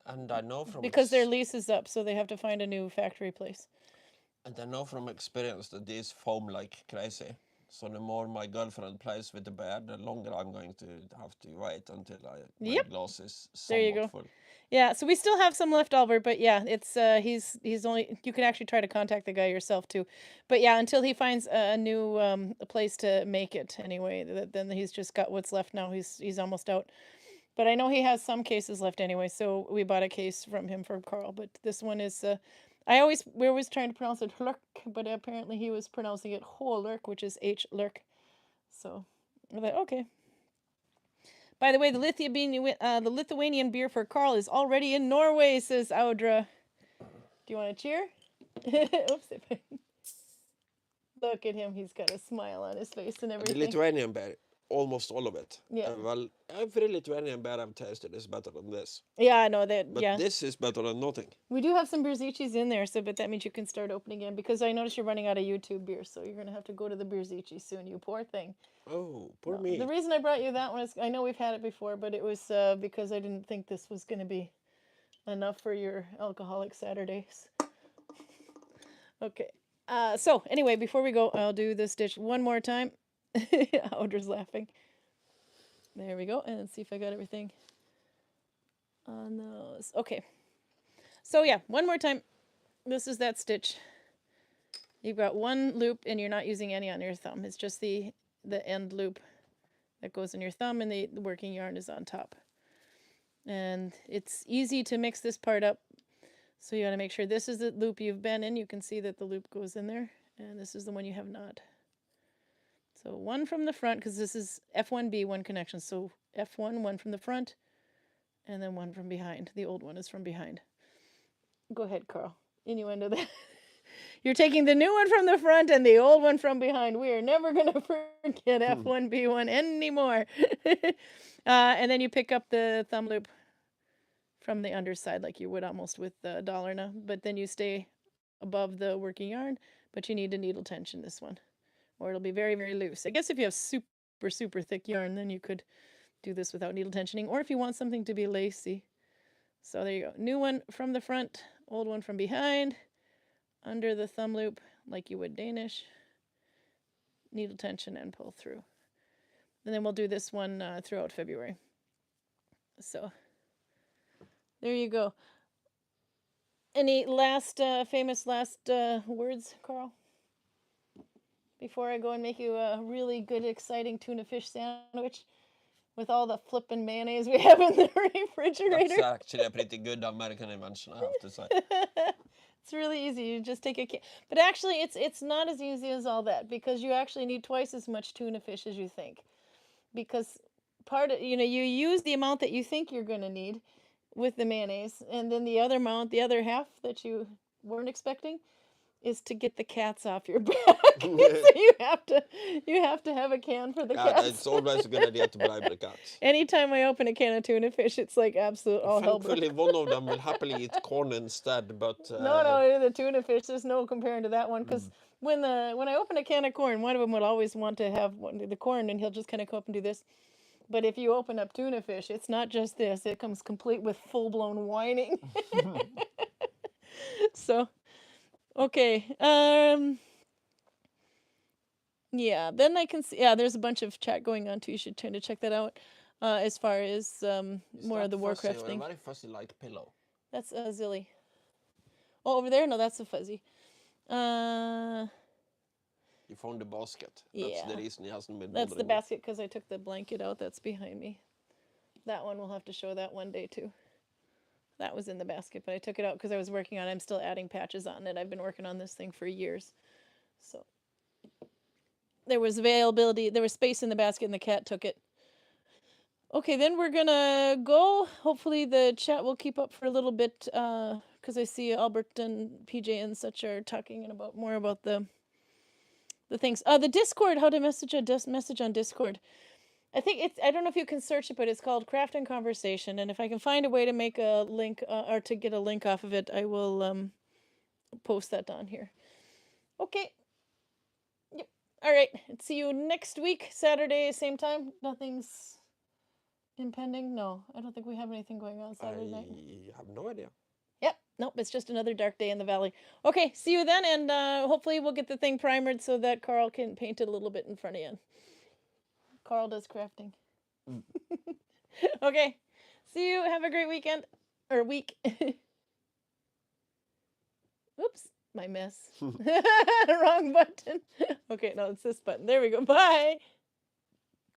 And I know from... Because their lease is up, so they have to find a new factory place. And I know from experience that these foam like crazy. So the more my girlfriend plays with the bear, the longer I'm going to have to wait until my glass is somewhat full. Yeah, so we still have some left over, but yeah, it's he's only... You can actually try to contact the guy yourself too. But yeah, until he finds a new a place to make it anyway, then he's just got what's left now. He's almost out. But I know he has some cases left anyway, so we bought a case from him for Karl. But this one is, we're always trying to pronounce it Hlurk, but apparently he was pronouncing it Holurk, which is H-Lurk. So I thought, okay. By the way, the Lithuanian beer for Karl is already in Norway, says Audra. Do you want to cheer? Oops. Look at him. He's got a smile on his face and everything. The Lithuanian beer, almost all of it. Yeah. Well, every Lithuanian beer I've tasted is better than this. Yeah, I know that. But this is better than nothing. We do have some Beerzichis in there, but that means you can start opening again, because I noticed you're running out of YouTube beer, so you're going to have to go to the Beerzichi soon, you poor thing. Oh, poor me. The reason I brought you that one is, I know we've had it before, but it was because I didn't think this was going to be enough for your alcoholic Saturdays. Okay. So, anyway, before we go, I'll do this dish one more time. Audra's laughing. There we go. And let's see if I got everything on those. Okay. So, yeah, one more time. This is that stitch. You've got one loop, and you're not using any on your thumb. It's just the end loop that goes in your thumb, and the working yarn is on top. And it's easy to mix this part up. So you got to make sure this is the loop you've been in. You can see that the loop goes in there. And this is the one you have not. So one from the front, because this is F1B1 connection. So F1, one from the front, and then one from behind. The old one is from behind. Go ahead, Karl. Innuendo that. You're taking the new one from the front and the old one from behind. We are never going to forget F1B1 anymore. And then you pick up the thumb loop from the underside like you would almost with the Dollarna. But then you stay above the working yarn, but you need to needle tension this one, or it'll be very, very loose. I guess if you have super, super thick yarn, then you could do this without needle tensioning, or if you want something to be lacy. So there you go. New one from the front, old one from behind, under the thumb loop like you would Danish, needle tension and pull through. And then we'll do this one throughout February. So there you go. Any last famous words, Karl? Before I go and make you a really good, exciting tuna fish sandwich with all the flippin' mayonnaise we have in the refrigerator. That's actually a pretty good American invention, I have to say. It's really easy. You just take a can. But actually, it's not as easy as all that, because you actually need twice as much tuna fish as you think. Because part of, you use the amount that you think you're going to need with the mayonnaise, and then the other amount, the other half that you weren't expecting, is to get the cats off your back. So you have to have a can for the Yeah, cats. it's always a good idea to bribe the cats. Anytime I open a can of tuna fish, it's like absolute all hell. Thankfully, one of them will happily eat corn instead, but... No, the tuna fish, there's no comparing to that one, because when I open a can of corn, one of them would always want to have the corn, and he'll just kind of come up and do this. But if you open up tuna fish, it's not just this. It comes complete with full-blown whining. So, okay. Yeah, then I can see, there's a bunch of chat going on too. You should try to check that out. As far as more of the Warcraft thing. A very fuzzy light pillow. That's Zilly. Oh, over there? No, that's a fuzzy. You found the basket. That's the reason he hasn't been That's the bothering basket, because I took the blanket out. That's behind me. That one, we'll have to show that one day too. That was in the basket, but I took it out because I was working on it. I'm still adding patches on it. I've been working on this thing for years. So there was availability. There was space in the basket, and the cat took it. Okay, then we're going to go. Hopefully the chat will keep up for a little bit, because I see Albert and PJ and such are talking about more about the things. The Discord, how to message on Discord. I think I don't know if you can search it, but it's called Craft and Conversation. And if I can find a way to make a link, or to get a link off of it, I will post that on here. Okay. Yep. All right. See you next week, Saturday, same time. Nothing's impending? No, I don't think we have anything going on Saturday night. I have no idea. Yep. Nope, it's just another dark day in the valley. Okay, see you then, and hopefully we'll get the thing primered so that Karl can paint it a little bit in front of you. Karl does crafting. Okay, see you. Have a great weekend. Or week. Oops, my mess. Wrong button. Okay, no, it's this button. There we go. Bye.